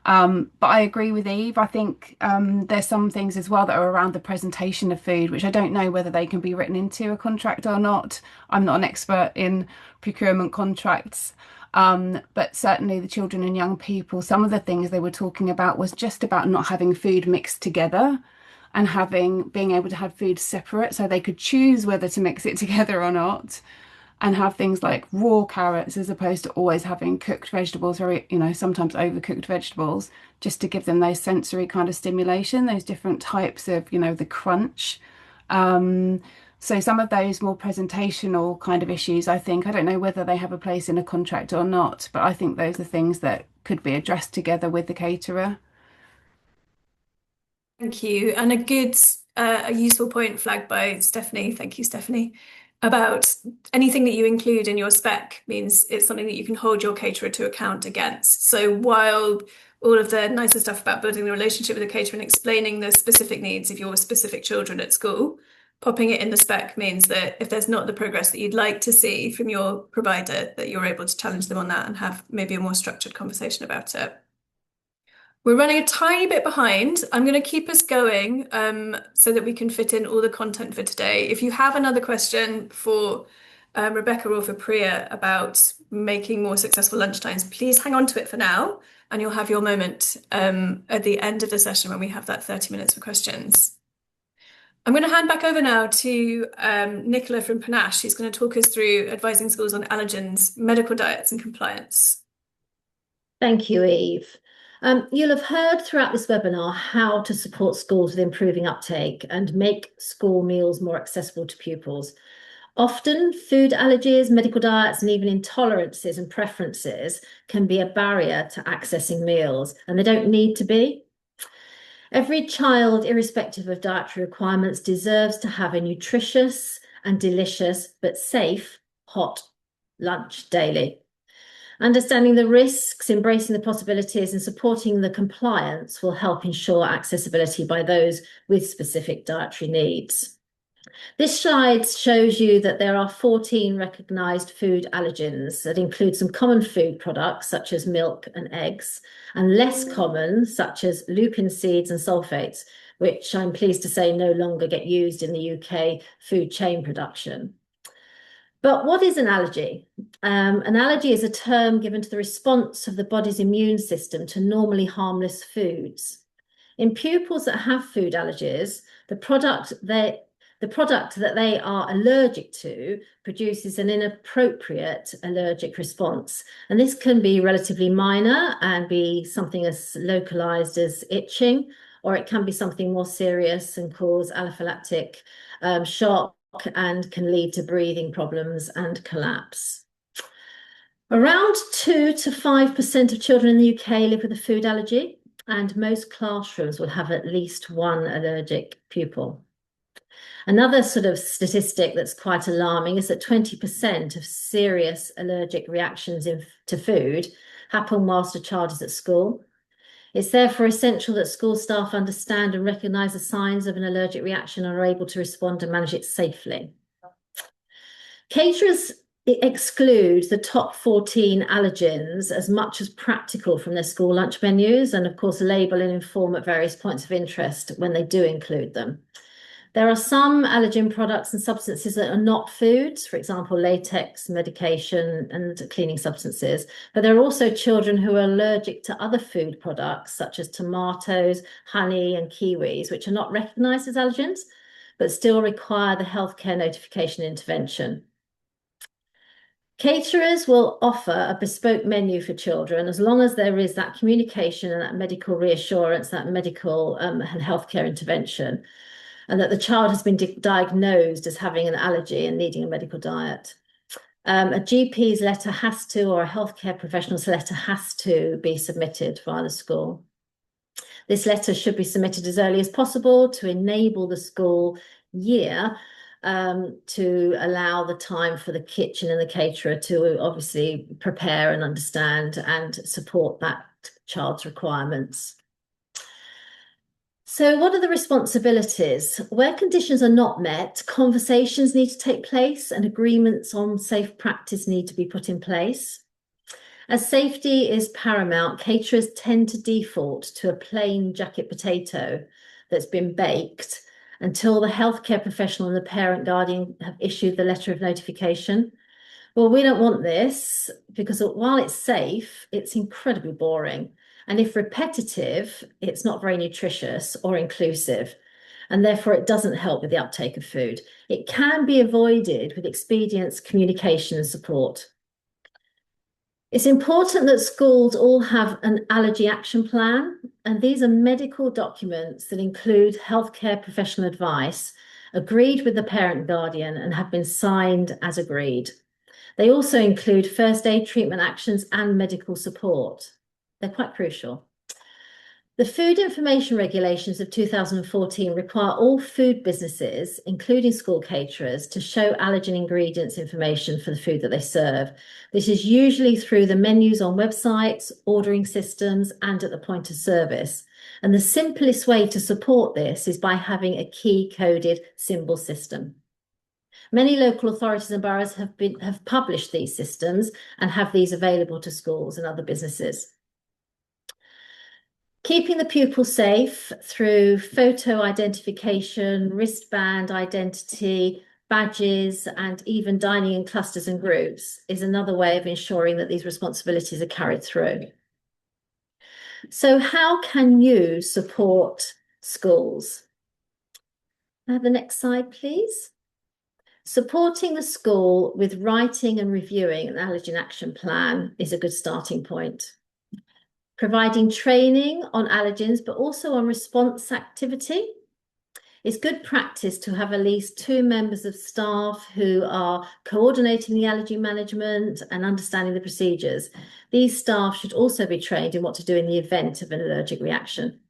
But I agree with Eve. I think there's some things as well that are around the presentation of food, which I don't know whether they can be written into a contract or not. I'm not an expert in procurement contracts. But certainly the children and young people, some of the things they were talking about was just about not having food mixed together and being able to have food separate, so they could choose whether to mix it together or not, and have things like raw carrots as opposed to always having cooked vegetables, or sometimes overcooked vegetables, just to give them those sensory kind of stimulation, those different types of the crunch. So some of those more presentational kind of issues, I don't know whether they have a place in a contract or not, but I think those are things that could be addressed together with the caterer. Thank you. And a useful point flagged by Stephanie. Thank you, Stephanie. About anything that you include in your spec means it's something that you can hold your caterer to account against. So while all of the nicer stuff about building the relationship with the caterer and explaining the specific needs of your specific children at school, popping it in the spec means that if there's not the progress that you'd like to see from your provider, that you're able to challenge them on that and have maybe a more structured conversation about it. We're running a tiny bit behind. I'm going to keep us going so that we can fit in all the content for today. If you have another question for Rebecca or for Priya about making more successful lunchtimes, please hang on to it for now, and you'll have your moment at the end of the session when we have that 30 minutes for questions. I'm going to hand back over now to Nicola from Panache, who's going to talk us through advising schools on allergens, medical diets and compliance. Thank you, Eve. You'll have heard throughout this webinar how to support schools with improving uptake and make school meals more accessible to pupils. Often, food allergies, medical diets, and even intolerances and preferences can be a barrier to accessing meals, and they don't need to be. Every child, irrespective of dietary requirements, deserves to have a nutritious and delicious but safe hot lunch daily. Understanding the risks, embracing the possibilities, and supporting the compliance will help ensure accessibility by those with specific dietary needs. This slide shows you that there are 14 recognised food allergens that include some common food products such as milk and eggs, and less common such as lupin seeds and sulfates, which I'm pleased to say no longer get used in the UK food chain production. But what is an allergy? An allergy is a term given to the response of the body's immune system to normally harmless foods. In pupils that have food allergies, the product that they are allergic to produces an inappropriate allergic response. And this can be relatively minor and be something as localized as itching, or it can be something more serious and cause anaphylactic shock and can lead to breathing problems and collapse. Around 2 to 5% of children in the UK live with a food allergy, and most classrooms will have at least one allergic pupil. Another sort of statistic that's quite alarming is that 20% of serious allergic reactions to food happen whilst a child is at school. It's therefore essential that school staff understand and recognise the signs of an allergic reaction and are able to respond and manage it safely. Caterers exclude the top 14 allergens as much as practical from their school lunch menus, and of course label and inform at various points of interest when they do include them. There are some allergen products and substances that are not foods, for example, latex, medication, and cleaning substances. But there are also children who are allergic to other food products, such as tomatoes, honey, and kiwis, which are not recognised as allergens, but still require the healthcare notification intervention. Caterers will offer a bespoke menu for children as long as there is that communication and that medical reassurance, that medical and healthcare intervention, and that the child has been diagnosed as having an allergy and needing a medical diet. A GP's letter has to, or a healthcare professional's letter has to be submitted via the school. This letter should be submitted as early as possible to enable the school year to allow the time for the kitchen and the caterer to obviously prepare and understand and support that child's requirements. So what are the responsibilities? Where conditions are not met, conversations need to take place and agreements on safe practice need to be put in place. As safety is paramount, caterers tend to default to a plain jacket potato that's been baked until the healthcare professional and the parent guardian have issued the letter of notification. Well, we don't want this because while it's safe, it's incredibly boring. And if repetitive, it's not very nutritious or inclusive. And therefore, it doesn't help with the uptake of food. It can be avoided with expedience, communication, and support. It's important that schools all have an allergy action plan, and these are medical documents that include healthcare professional advice agreed with the parent guardian and have been signed as agreed. They also include first aid treatment actions and medical support. They're quite crucial. The Food Information Regulations of 2014 require all food businesses, including school caterers, to show allergen ingredients information for the food that they serve. This is usually through the menus on websites, ordering systems, and at the point of service. And the simplest way to support this is by having a key-coded symbol system. Many local authorities and boroughs have published these systems and have these available to schools and other businesses. Keeping the pupil safe through photo identification, wristband identity, badges, and even dining in clusters and groups is another way of ensuring that these responsibilities are carried through. So how can you support schools? Have the next slide, please. Supporting the school with writing and reviewing an allergen action plan is a good starting point. Providing training on allergens, but also on response activity. It's good practice to have at least 2 members of staff who are coordinating the allergy management and understanding the procedures. These staff should also be trained in what to do in the event of an allergic reaction.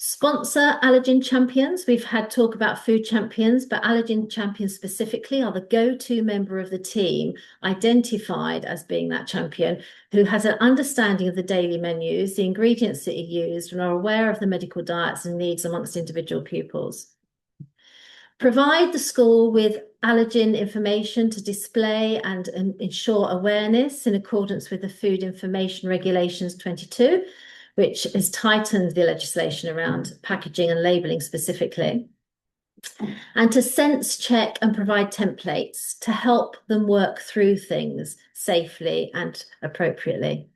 Sponsor allergen champions. We've had talk about food champions, but allergen champions specifically are the go-to member of the team identified as being that champion who has an understanding of the daily menus, the ingredients that are used, and are aware of the medical diets and needs amongst individual pupils. Provide the school with allergen information to display and ensure awareness in accordance with the Food Information Regulations 22, which has tightened the legislation around packaging and labelling specifically, and to sense check and provide templates to help them work through things safely and appropriately.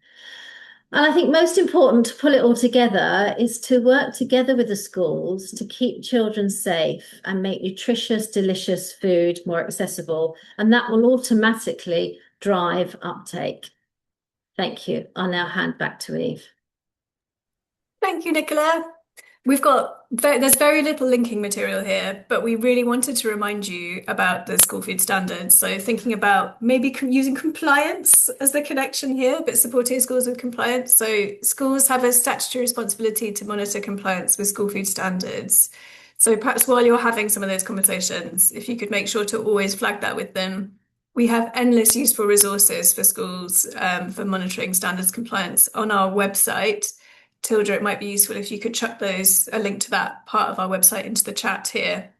And I think most important to pull it all together is to work together with the schools to keep children safe and make nutritious, delicious food more accessible, and that will automatically drive uptake. Thank you. I'll now hand back to Eve. Thank you, Nicola. There's very little linking material here, but we really wanted to remind you about the school food standards. So thinking about maybe using compliance as the connection here, but supporting schools with compliance. So schools have a statutory responsibility to monitor compliance with school food standards. So perhaps while you're having some of those conversations, if you could make sure to always flag that with them. We have endless useful resources for schools for monitoring standards compliance on our website. Tilda, it might be useful if you could chuck a link to that part of our website into the chat here.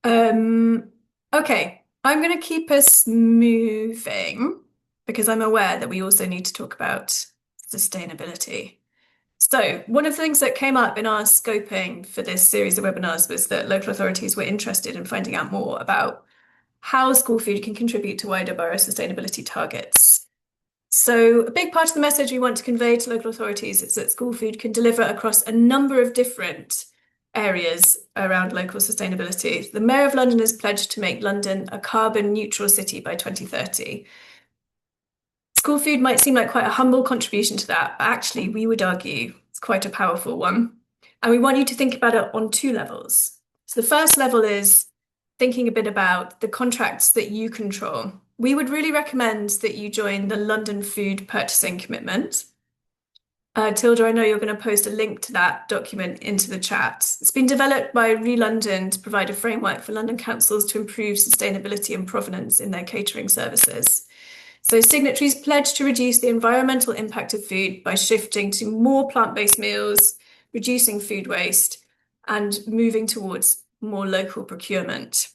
Okay, I'm going to keep us moving because I'm aware that we also need to talk about sustainability. So one of the things that came up in our scoping for this series of webinars was that local authorities were interested in finding out more about how school food can contribute to wider borough sustainability targets. So a big part of the message we want to convey to local authorities is that school food can deliver across a number of different areas around local sustainability. The Mayor of London has pledged to make London a carbon neutral city by 2030. School food might seem like quite a humble contribution to that, but actually we would argue it's quite a powerful one. And we want you to think about it on 2 levels. So the first level is thinking a bit about the contracts that you control. We would really recommend that you join the London Food Purchasing Commitment. Tilda, I know you're going to post a link to that document into the chat. It's been developed by London to provide a framework for London councils to improve sustainability and provenance in their catering services. So signatories pledge to reduce the environmental impact of food by shifting to more plant-based meals, reducing food waste, and moving towards more local procurement.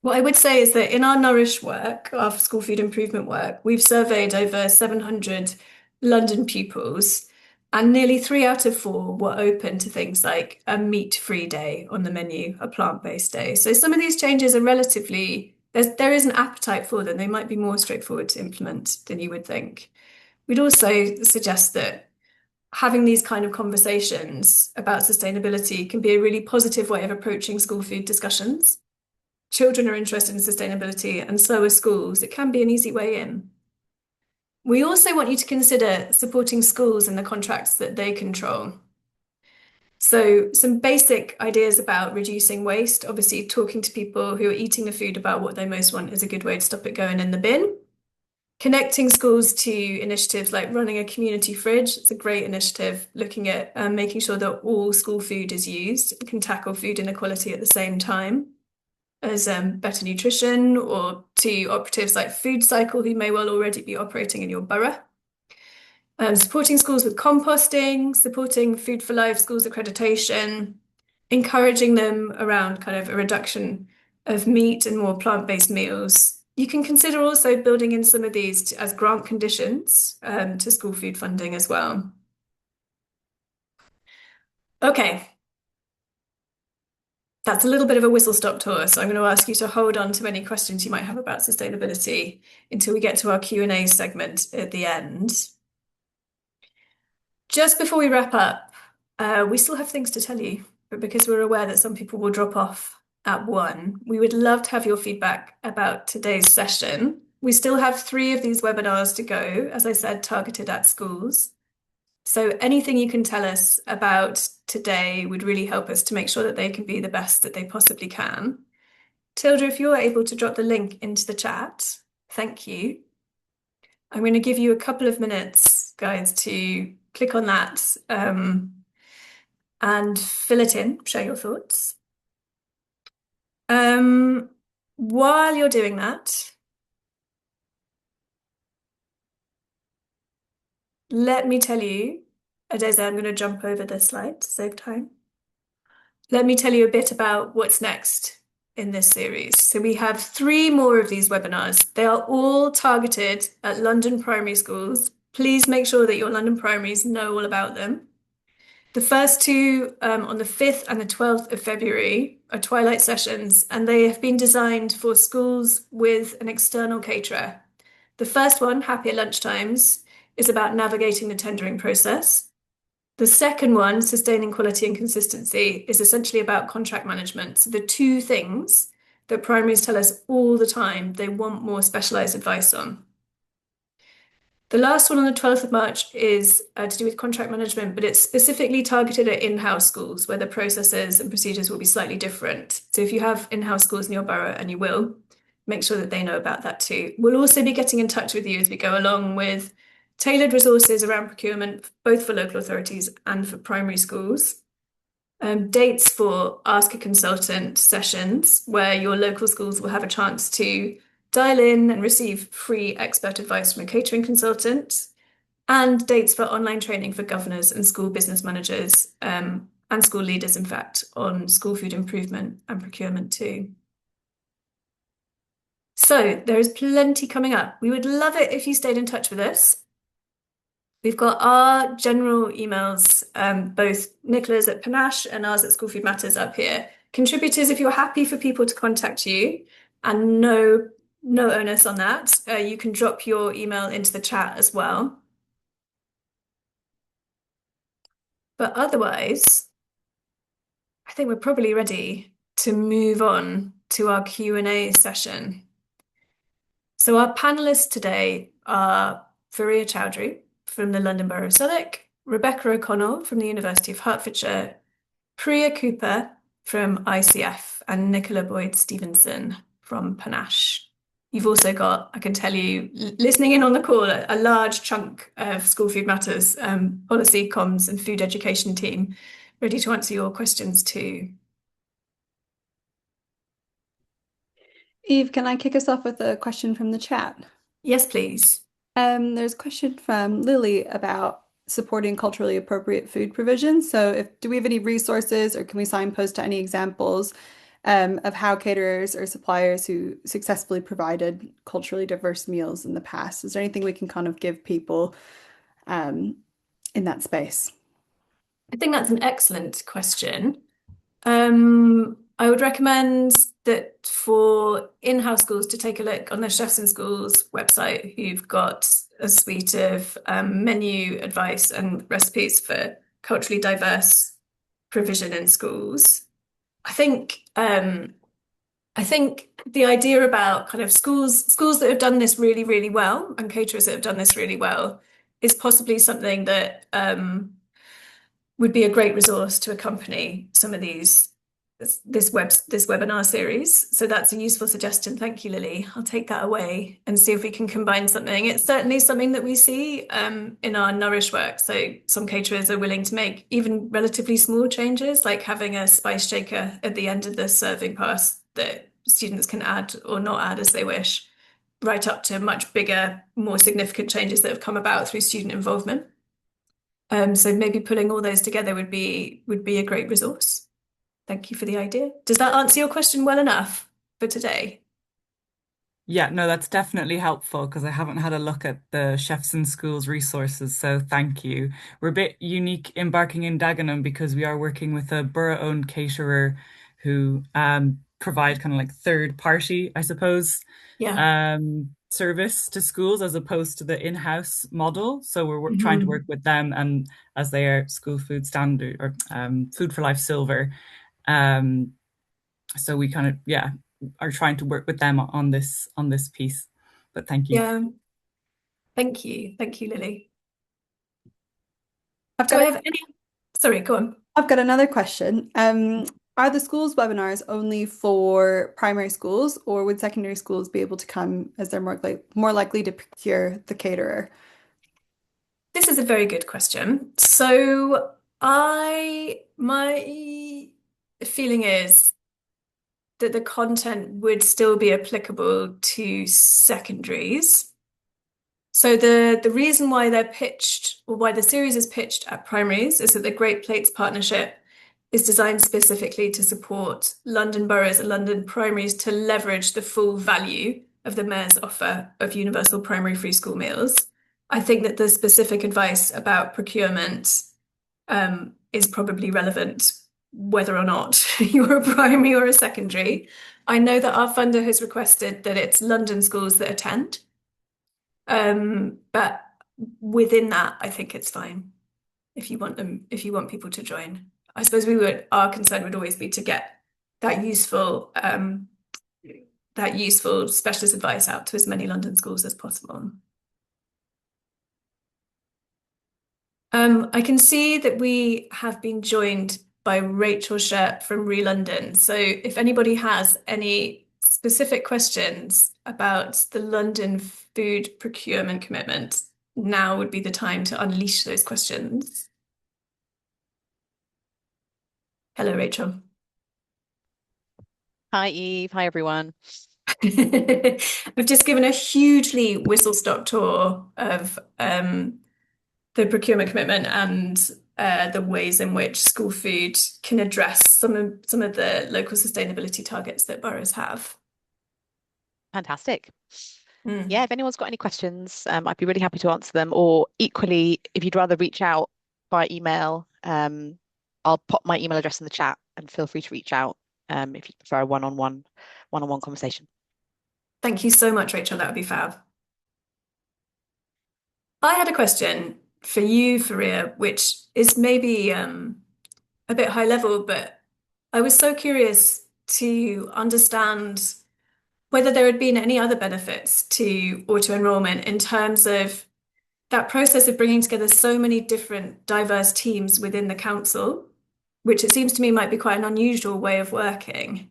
What I would say is that in our Nourish work, our school food improvement work, we've surveyed over 700 London pupils, and nearly 3 out of 4 were open to things like a meat-free day on the menu, a plant-based day. So some of these changes are relatively, there is an appetite for them. They might be more straightforward to implement than you would think. We'd also suggest that having these kind of conversations about sustainability can be a really positive way of approaching school food discussions. Children are interested in sustainability, and so are schools. It can be an easy way in. We also want you to consider supporting schools in the contracts that they control. So some basic ideas about reducing waste, obviously talking to people who are eating the food about what they most want is a good way to stop it going in the bin. Connecting schools to initiatives like running a community fridge. It's a great initiative looking at making sure that all school food is used. It can tackle food inequality at the same time as better nutrition, or to operatives like Food Cycle who may well already be operating in your borough. Supporting schools with composting, supporting Food for Life schools accreditation, encouraging them around kind of a reduction of meat and more plant-based meals. You can consider also building in some of these as grant conditions to school food funding as well. Okay. That's a little bit of a whistle-stop tour, so I'm going to ask you to hold on to any questions you might have about sustainability until we get to our Q&A segment at the end. Just before we wrap up, we still have things to tell you, but because we're aware that some people will drop off at 1, we would love to have your feedback about today's session. We still have 3 of these webinars to go, as I said, targeted at schools. So anything you can tell us about today would really help us to make sure that they can be the best that they possibly can. Tilda, if you're able to drop the link into the chat, thank you. I'm going to give you a couple of minutes, guys, to click on that and fill it in, share your thoughts. While you're doing that, let me tell you, Adeza, I'm going to jump over this slide to save time. Let me tell you a bit about what's next in this series. So we have 3 more of these webinars. They are all targeted at London primary schools. Please make sure that your London primaries know all about them. The first 2 on the 5th and the 12th of February are twilight sessions, and they have been designed for schools with an external caterer. The first one, Happy at Lunchtimes, is about navigating the tendering process. The second one, Sustaining Quality and Consistency, is essentially about contract management. So the 2 things that primaries tell us all the time they want more specialised advice on. The last one on the 12th of March is to do with contract management, but it's specifically targeted at in-house schools where the processes and procedures will be slightly different. So if you have in-house schools in your borough, and you will, make sure that they know about that too. We'll also be getting in touch with you as we go along with tailored resources around procurement, both for local authorities and for primary schools. Dates for Ask a Consultant sessions, where your local schools will have a chance to dial in and receive free expert advice from a catering consultant, and dates for online training for governors and school business managers and school leaders, in fact, on school food improvement and procurement too. So there is plenty coming up. We would love it if you stayed in touch with us. We've got our general emails, both Nicola's at Panache and ours at School Food Matters up here. Contributors, if you're happy for people to contact you, and no onus on that, you can drop your email into the chat as well. But otherwise, I think we're probably ready to move on to our Q&A session. So our panelists today are Faria Chowdhury from the London Borough of Southwark, Rebecca O'Connell from the University of Hertfordshire, Priya Cooper from ICF, and Nicola Boyd Stevenson from Panache. you've also got, I can tell you, listening in on the call, a large chunk of School Food Matters policy, comms, and food education team ready to answer your questions too. Eve, can I kick us off with a question from the chat? Yes, please. There's a question from Lily about supporting culturally appropriate food provision. So do we have any resources or can we signpost to any examples of how caterers or suppliers who successfully provided culturally diverse meals in the past? Is there anything we can kind of give people in that space? I think that's an excellent question. I would recommend that for in-house schools to take a look on the Chefs in Schools website, who've got a suite of menu advice and recipes for culturally diverse provision in schools. I think the idea about kind of schools that have done this really, really well and caterers that have done this really well is possibly something that would be a great resource to accompany some of this webinar series. So that's a useful suggestion. Thank you, Lily. I'll take that away and see if we can combine something. It's certainly something that we see in our Nourish work. So some caterers are willing to make even relatively small changes, like having a spice shaker at the end of the serving pass that students can add or not add as they wish, right up to much bigger, more significant changes that have come about through student involvement. So maybe pulling all those together would be a great resource. Thank you for the idea. Does that answer your question well enough for today? Yeah, no, that's definitely helpful because I haven't had a look at the Chefs in Schools resources, so thank you. We're a bit unique embarking in Dagenham because we are working with a borough-owned caterer who provide kind of like third party, I suppose, service to schools as opposed to the in-house model. So we're trying to work with them, and as they are school food standard or Food for Life Silver. So we kind of are trying to work with them on this piece. But thank you. Yeah. Thank you, Lily. Sorry, go on. I've got another question. Are the schools webinars only for primary schools, or would secondary schools be able to come as they're more likely to procure the caterer? This is a very good question. So my feeling is that the content would still be applicable to secondaries. So the reason why they're pitched, or why the series is pitched at primaries, is that the Great Plates Partnership is designed specifically to support London boroughs and London primaries to leverage the full value of the Mayor's offer of universal primary free school meals. I think that the specific advice about procurement is probably relevant whether or not you're a primary or a secondary. I know that our funder has requested that it's London schools that attend. But within that, I think it's fine if you want people to join. I suppose our concern would always be to get that useful specialist advice out to as many London schools as possible. I can see that we have been joined by Rachel Sherp from London. So if anybody has any specific questions about the London food procurement commitment, now would be the time to unleash those questions. Hello, Rachel. Hi, Eve. Hi, everyone. I've just given a hugely whistle-stop tour of the procurement commitment and the ways in which school food can address some of the local sustainability targets that boroughs have. Fantastic. Yeah, if anyone's got any questions, I'd be really happy to answer them. Or equally, if you'd rather reach out by email, I'll pop my email address in the chat and feel free to reach out if you prefer a one-on-one conversation. Thank you so much, Rachel. That would be fab. I had a question for you, Faria, which is maybe a bit high level, but I was so curious to understand whether there had been any other benefits to auto-enrolment in terms of that process of bringing together so many different diverse teams within the council, which it seems to me might be quite an unusual way of working.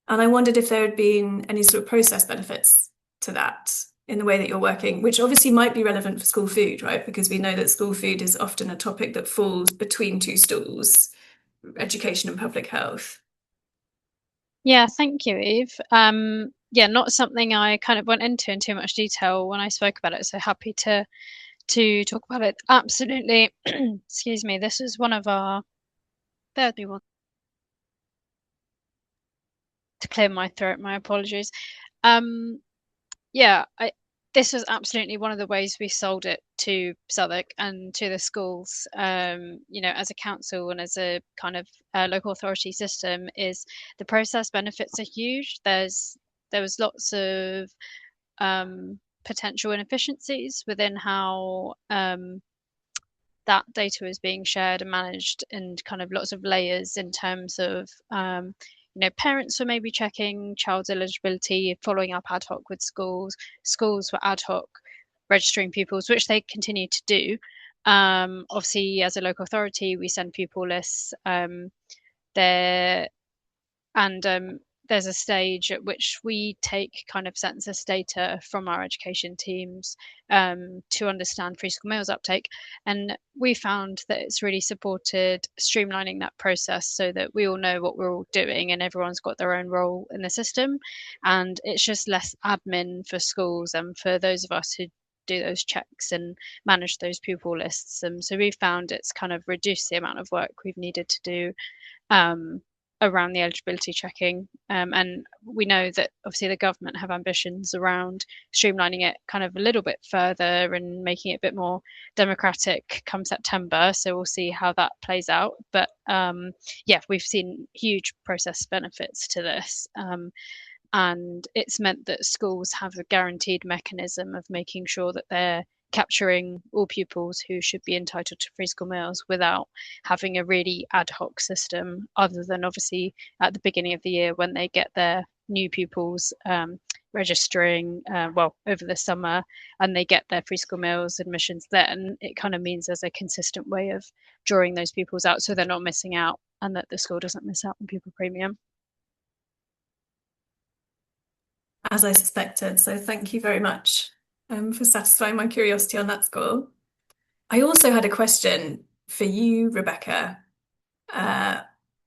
And I wondered if there had been any sort of process benefits to that in the way that you're working, which obviously might be relevant for school food, right? Because we know that school food is often a topic that falls between two stools, education and public health. Yeah, thank you, Eve. Yeah, not something I kind of went into in too much detail when I spoke about it, so happy to talk about it. Absolutely. Excuse me. This is one of our third one to clear my throat. My apologies. Yeah, this was absolutely one of the ways we sold it to Southwark and to the schools, as a council and as a kind of local authority system, is the process benefits are huge. There was lots of potential inefficiencies within how that data is being shared and managed, and kind of lots of layers in terms of parents were maybe checking child's eligibility, following up ad hoc with schools were ad hoc registering pupils, which they continue to do. Obviously, as a local authority, we send pupil lists there, and there's a stage at which we take kind of census data from our education teams to understand free school meals uptake. And we found that it's really supported streamlining that process so that we all know what we're all doing and everyone's got their own role in the system. And it's just less admin for schools and for those of us who do those checks and manage those pupil lists. So we found it's kind of reduced the amount of work we've needed to do around the eligibility checking. And we know that obviously the government have ambitions around streamlining it kind of a little bit further and making it a bit more democratic come September. So we'll see how that plays out. But yeah, we've seen huge process benefits to this. And it's meant that schools have a guaranteed mechanism of making sure that they're capturing all pupils who should be entitled to free school meals without having a really ad hoc system, other than obviously at the beginning of the year when they get their new pupils registering over the summer, and they get their free school meals admissions. Then it kind of means there's a consistent way of drawing those pupils out so they're not missing out, and that the school doesn't miss out on pupil premium. As I suspected, so thank you very much for satisfying my curiosity on that score. I also had a question for you, Rebecca,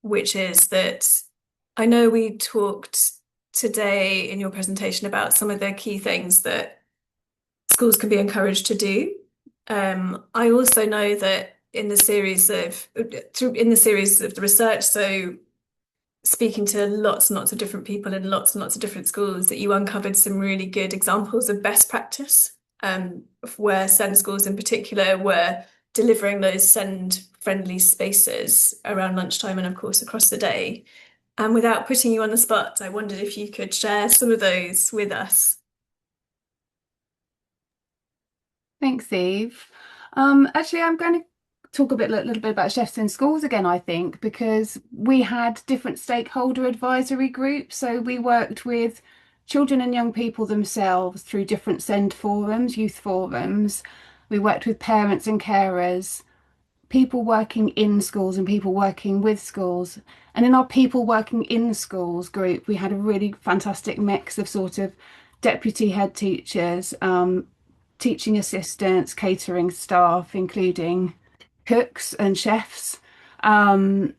which is that I know we talked today in your presentation about some of the key things that schools can be encouraged to do. I also know that in the series of the research, so speaking to lots and lots of different people in lots and lots of different schools, that you uncovered some really good examples of best practice, where SEND schools in particular were delivering those SEND-friendly spaces around lunchtime and, of course, across the day. And without putting you on the spot, I wondered if you could share some of those with us. Thanks, Eve. Actually, I'm going to talk a little bit about chefs in schools again, I think, because we had different stakeholder advisory groups. So we worked with children and young people themselves through different SEND forums, youth forums. We worked with parents and carers, people working in schools and people working with schools. And in our people working in schools group, we had a really fantastic mix of sort of deputy head teachers, teaching assistants, catering staff, including cooks and chefs. And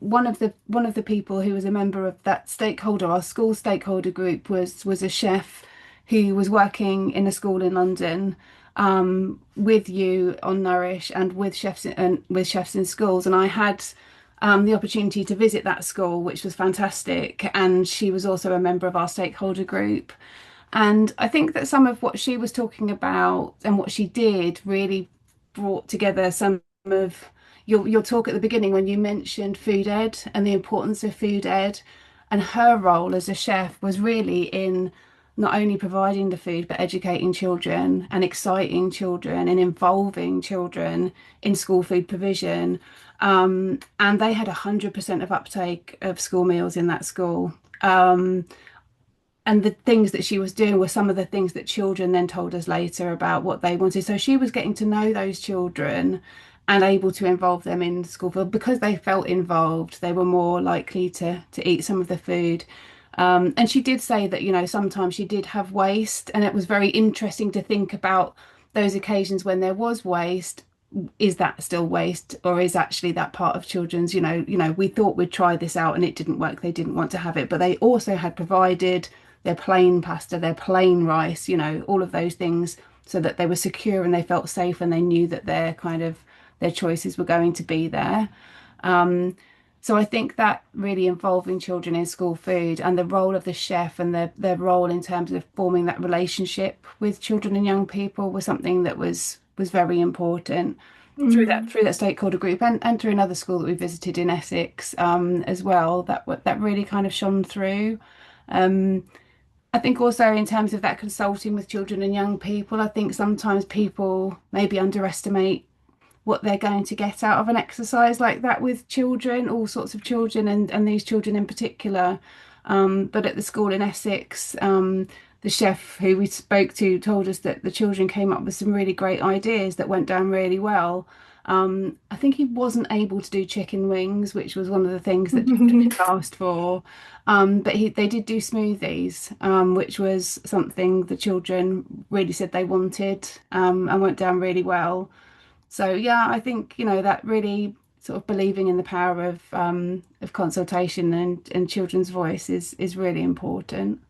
one of the people who was a member of that stakeholder, our school stakeholder group, was a chef who was working in a school in London with you on Nourish and with chefs in schools. And I had the opportunity to visit that school, which was fantastic. And she was also a member of our stakeholder group. And I think that some of what she was talking about and what she did really brought together some of your talk at the beginning when you mentioned food ed and the importance of food ed, and her role as a chef was really in not only providing the food but educating children and exciting children and involving children in school food provision. And they had 100% of uptake of school meals in that school. And the things that she was doing were some of the things that children then told us later about what they wanted. So she was getting to know those children and able to involve them in school food. Because they felt involved, they were more likely to eat some of the food. And she did say that, sometimes she did have waste, and it was very interesting to think about those occasions when there was waste. Is that still waste, or is actually that part of children's, we thought we'd try this out and it didn't work. They didn't want to have it, but they also had provided their plain pasta, their plain rice, all of those things so that they were secure and they felt safe and they knew that their choices were going to be there. So I think that really involving children in school food and the role of the chef and their role in terms of forming that relationship with children and young people was something that was very important through that stakeholder group and through another school that we visited in Essex as well. That really kind of shone through. I think also in terms of that consulting with children and young people, I think sometimes people maybe underestimate what they're going to get out of an exercise like that with children, all sorts of children, and these children in particular. But at the school in Essex, the chef who we spoke to told us that the children came up with some really great ideas that went down really well. I think he wasn't able to do chicken wings, which was one of the things that children had asked for. But they did do smoothies, which was something the children really said they wanted, and went down really well. So yeah, I think that really sort of believing in the power of consultation and children's voice is really important.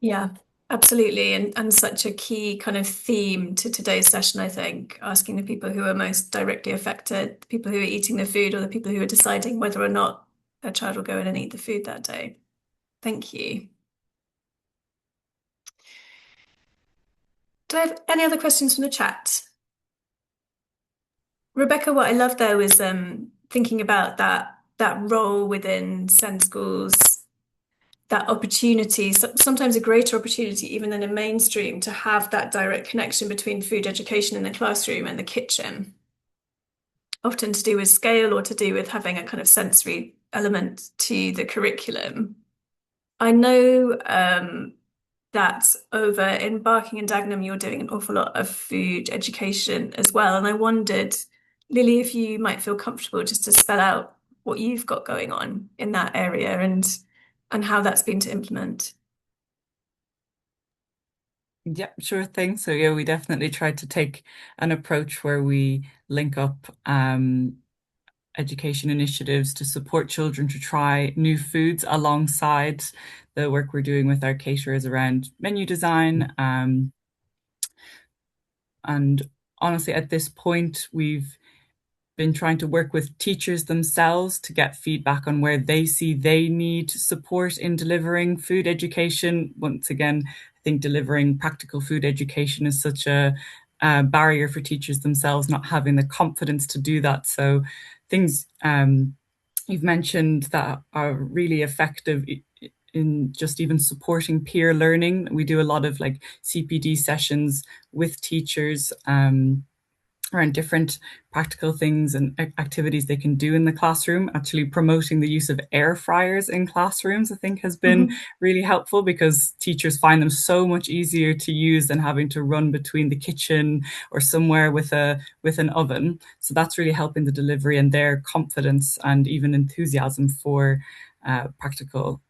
Yeah, absolutely. And such a key kind of theme to today's session, I think, asking the people who are most directly affected, the people who are eating the food or the people who are deciding whether or not their child will go in and eat the food that day. Thank you. Do I have any other questions from the chat? Rebecca, what I love there was thinking about that role within SEND schools, that opportunity, sometimes a greater opportunity even than in mainstream, to have that direct connection between food education in the classroom and the kitchen, often to do with scale or to do with having a kind of sensory element to the curriculum. I know that over in Barking and Dagenham, you're doing an awful lot of food education as well. And I wondered, Lily, if you might feel comfortable just to spell out what you've got going on in that area and how that's been to implement. Yep, sure thing. So yeah, we definitely tried to take an approach where we link up education initiatives to support children to try new foods alongside the work we're doing with our caterers around menu design. And honestly, at this point, we've been trying to work with teachers themselves to get feedback on where they see they need support in delivering food education. Once again, I think delivering practical food education is such a barrier for teachers themselves, not having the confidence to do that. So things you've mentioned that are really effective in just even supporting peer learning. We do a lot of like CPD sessions with teachers around different practical things and activities they can do in the classroom. Actually promoting the use of air fryers in classrooms, I think, has been really helpful because teachers find them so much easier to use than having to run between the kitchen or somewhere with an oven. So that's really helping the delivery and their confidence and even enthusiasm for practical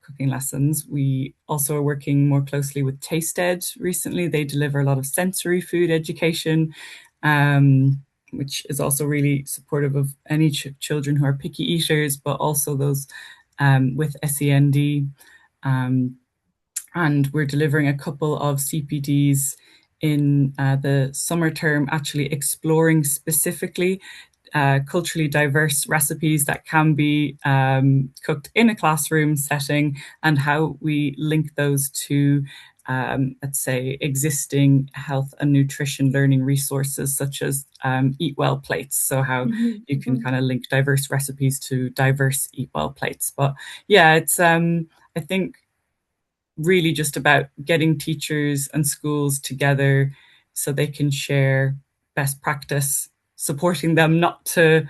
cooking lessons. We also are working more closely with Tasted recently. They deliver a lot of sensory food education, which is also really supportive of any children who are picky eaters, but also those with SEND. And we're delivering a couple of CPDs in the summer term, actually exploring specifically culturally diverse recipes that can be cooked in a classroom setting and how we link those to let's say, existing health and nutrition learning resources such as Eat Well plates. So how you can kind of link diverse recipes to diverse Eat Well plates. But yeah, it's I think really just about getting teachers and schools together so they can share best practice, supporting them not to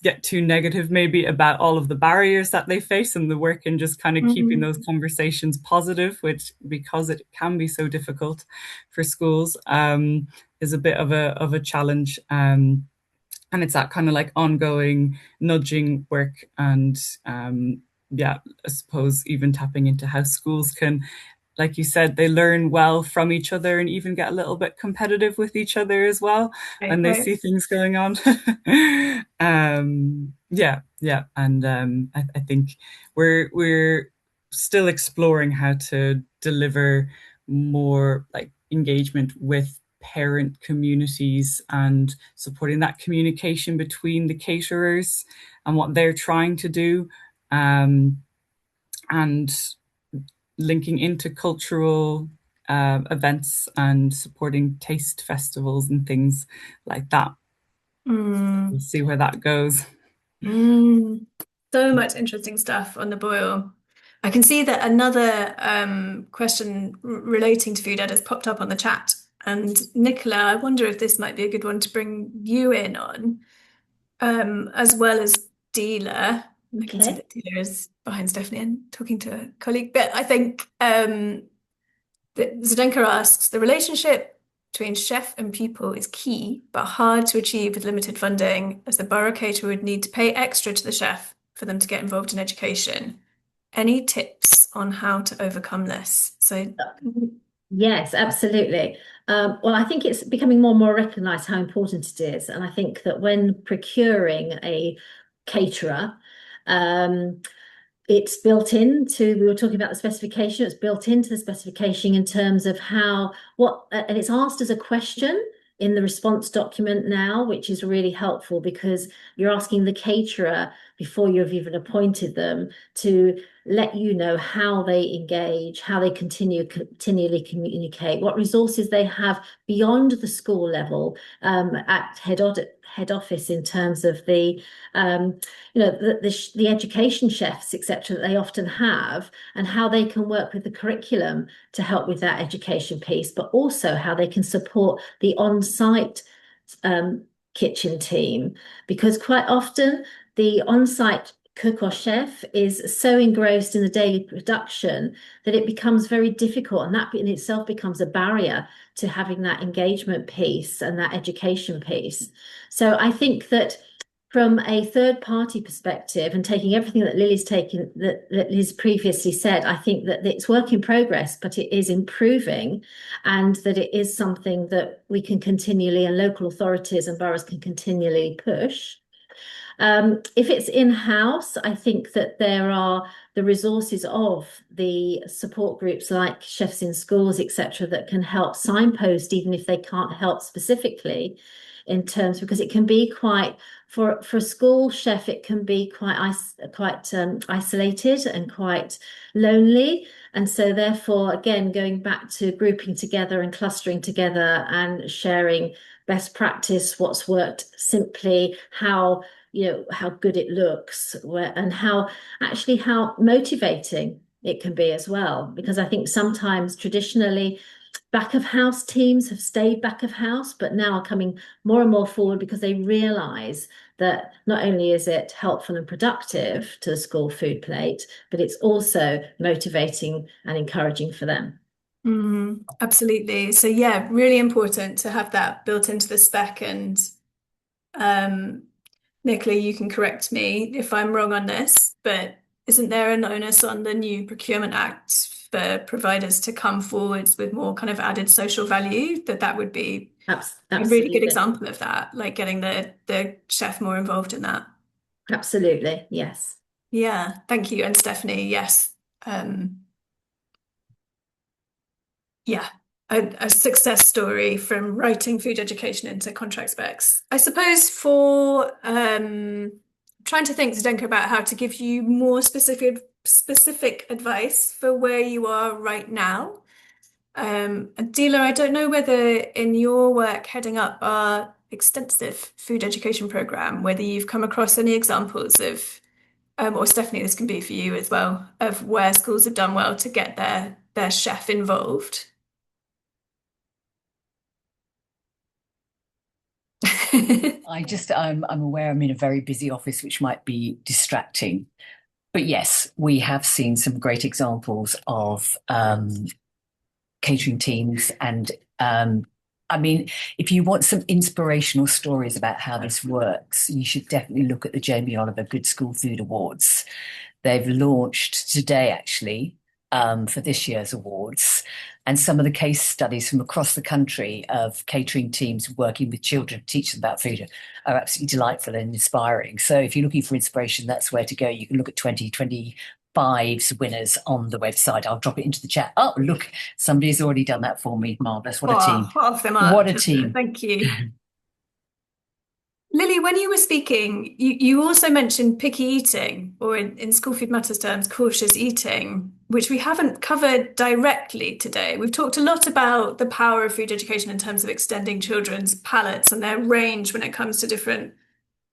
get too negative maybe about all of the barriers that they face in the work and just kind of keeping those conversations positive, which because it can be so difficult for schools is a bit of a challenge. And it's that kind of like ongoing nudging work and yeah, I suppose even tapping into how schools can, like you said, they learn well from each other and even get a little bit competitive with each other as well when they see things going on. Yeah, and I think we're still exploring how to deliver more like engagement with parent communities and supporting that communication between the caterers and what they're trying to do, and linking into cultural events and supporting taste festivals and things like that. We'll see where that goes. So much interesting stuff on the boil. I can see that another question relating to food ed has popped up on the chat. And Nicola, I wonder if this might be a good one to bring you in on, as well as Dealer. I can see that Dealer is behind Stephanie and talking to a colleague. But I think Zdenka asks, the relationship between chef and pupil is key, but hard to achieve with limited funding, as the borough caterer would need to pay extra to the chef for them to get involved in education. Any tips on how to overcome this? So, yes, absolutely. Well, I think it's becoming more and more recognised how important it is. And I think that when procuring a caterer, it's built into, we were talking about the specification, it's built into the specification in terms of and it's asked as a question in the response document now, which is really helpful because you're asking the caterer before you've even appointed them to let you know how they engage, how they continually communicate, what resources they have beyond the school level at head office in terms of the the education chefs, etc., that they often have, and how they can work with the curriculum to help with that education piece, but also how they can support the on-site kitchen team, because quite often the on-site cook or chef is so engrossed in the daily production that it becomes very difficult, and that in itself becomes a barrier to having that engagement piece and that education piece. So I think that from a third party perspective, and taking everything that Liz previously said, I think that it's work in progress, but it is improving, and that it is something that we can continually, and local authorities and boroughs can continually push. If it's in-house, I think that there are the resources of the support groups like Chefs in Schools, etc., that can help signpost, even if they can't help specifically in terms, because it can be quite, for a school chef, it can be quite isolated and quite lonely. And so therefore, again, going back to grouping together and clustering together and sharing best practice, what's worked simply, how good it looks, and how motivating it can be as well. Because I think sometimes traditionally back of house teams have stayed back of house, but now are coming more and more forward because they realise that not only is it helpful and productive to the school food plate, but it's also motivating and encouraging for them. Absolutely. So yeah, really important to have that built into the spec. And Nicola, you can correct me if I'm wrong on this, but isn't there an onus on the new Procurement Act for providers to come forwards with more kind of added social value? That would be a really good example of that, like getting the chef more involved in that. Absolutely, yes. Yeah, thank you. And Stephanie, yes. Yeah, a success story from writing food education into contract specs. I suppose for trying to think, Zdenka, about how to give you more specific advice for where you are right now. Dealer, I don't know whether in your work heading up our extensive food education program, whether you've come across any examples of, or Stephanie, this can be for you as well, of where schools have done well to get their chef involved. I'm aware I'm in a very busy office, which might be distracting. But yes, we have seen some great examples of catering teams. And I mean, if you want some inspirational stories about how this works, you should definitely look at the Jamie Oliver Good School Food Awards. They've launched today, actually, for this year's awards. And some of the case studies from across the country of catering teams working with children to teach them about food are absolutely delightful and inspiring. So if you're looking for inspiration, that's where to go. You can look at 2025's winners on the website. I'll drop it into the chat. Oh, look, somebody's already done that for me. Marvellous. What a team. Half them up. What a team. Thank you. Lily, when you were speaking, you also mentioned picky eating, or in School Food Matters terms, cautious eating, which we haven't covered directly today. We've talked a lot about the power of food education in terms of extending children's palates and their range when it comes to different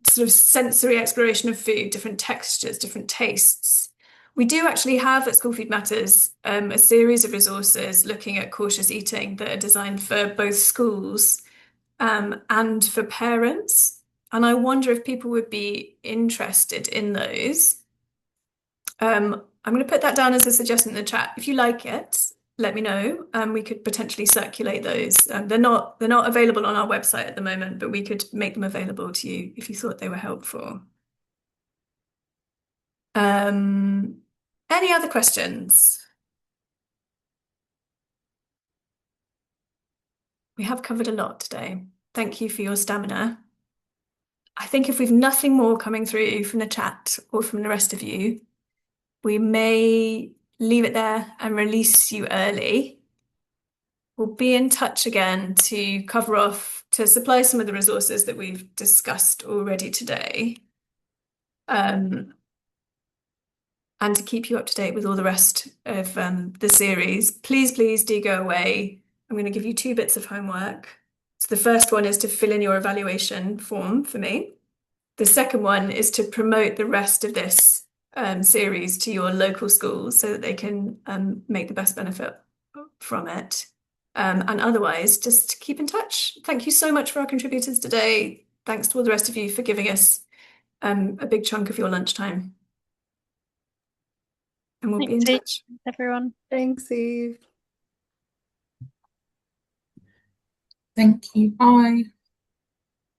sort of sensory exploration of food, different textures, different tastes. We do actually have at School Food Matters a series of resources looking at cautious eating that are designed for both schools and for parents. And I wonder if people would be interested in those. I'm going to put that down as a suggestion in the chat. If you like it, let me know. We could potentially circulate those. They're not available on our website at the moment, but we could make them available to you if you thought they were helpful. Any other questions? We have covered a lot today. Thank you for your stamina. I think if we've nothing more coming through from the chat or from the rest of you, we may leave it there and release you early. We'll be in touch again to cover off, to supply some of the resources that we've discussed already today. And to keep you up to date with all the rest of the series. Please do go away. I'm going to give you 2 bits of homework. So the first one is to fill in your evaluation form for me. The second one is to promote the rest of this series to your local schools so that they can make the best benefit from it. And otherwise, just keep in touch. Thank you so much for our contributors today. Thanks to all the rest of you for giving us a big chunk of your lunchtime. And we'll be in touch. Everyone. Thanks, Eve. Thank you. Bye.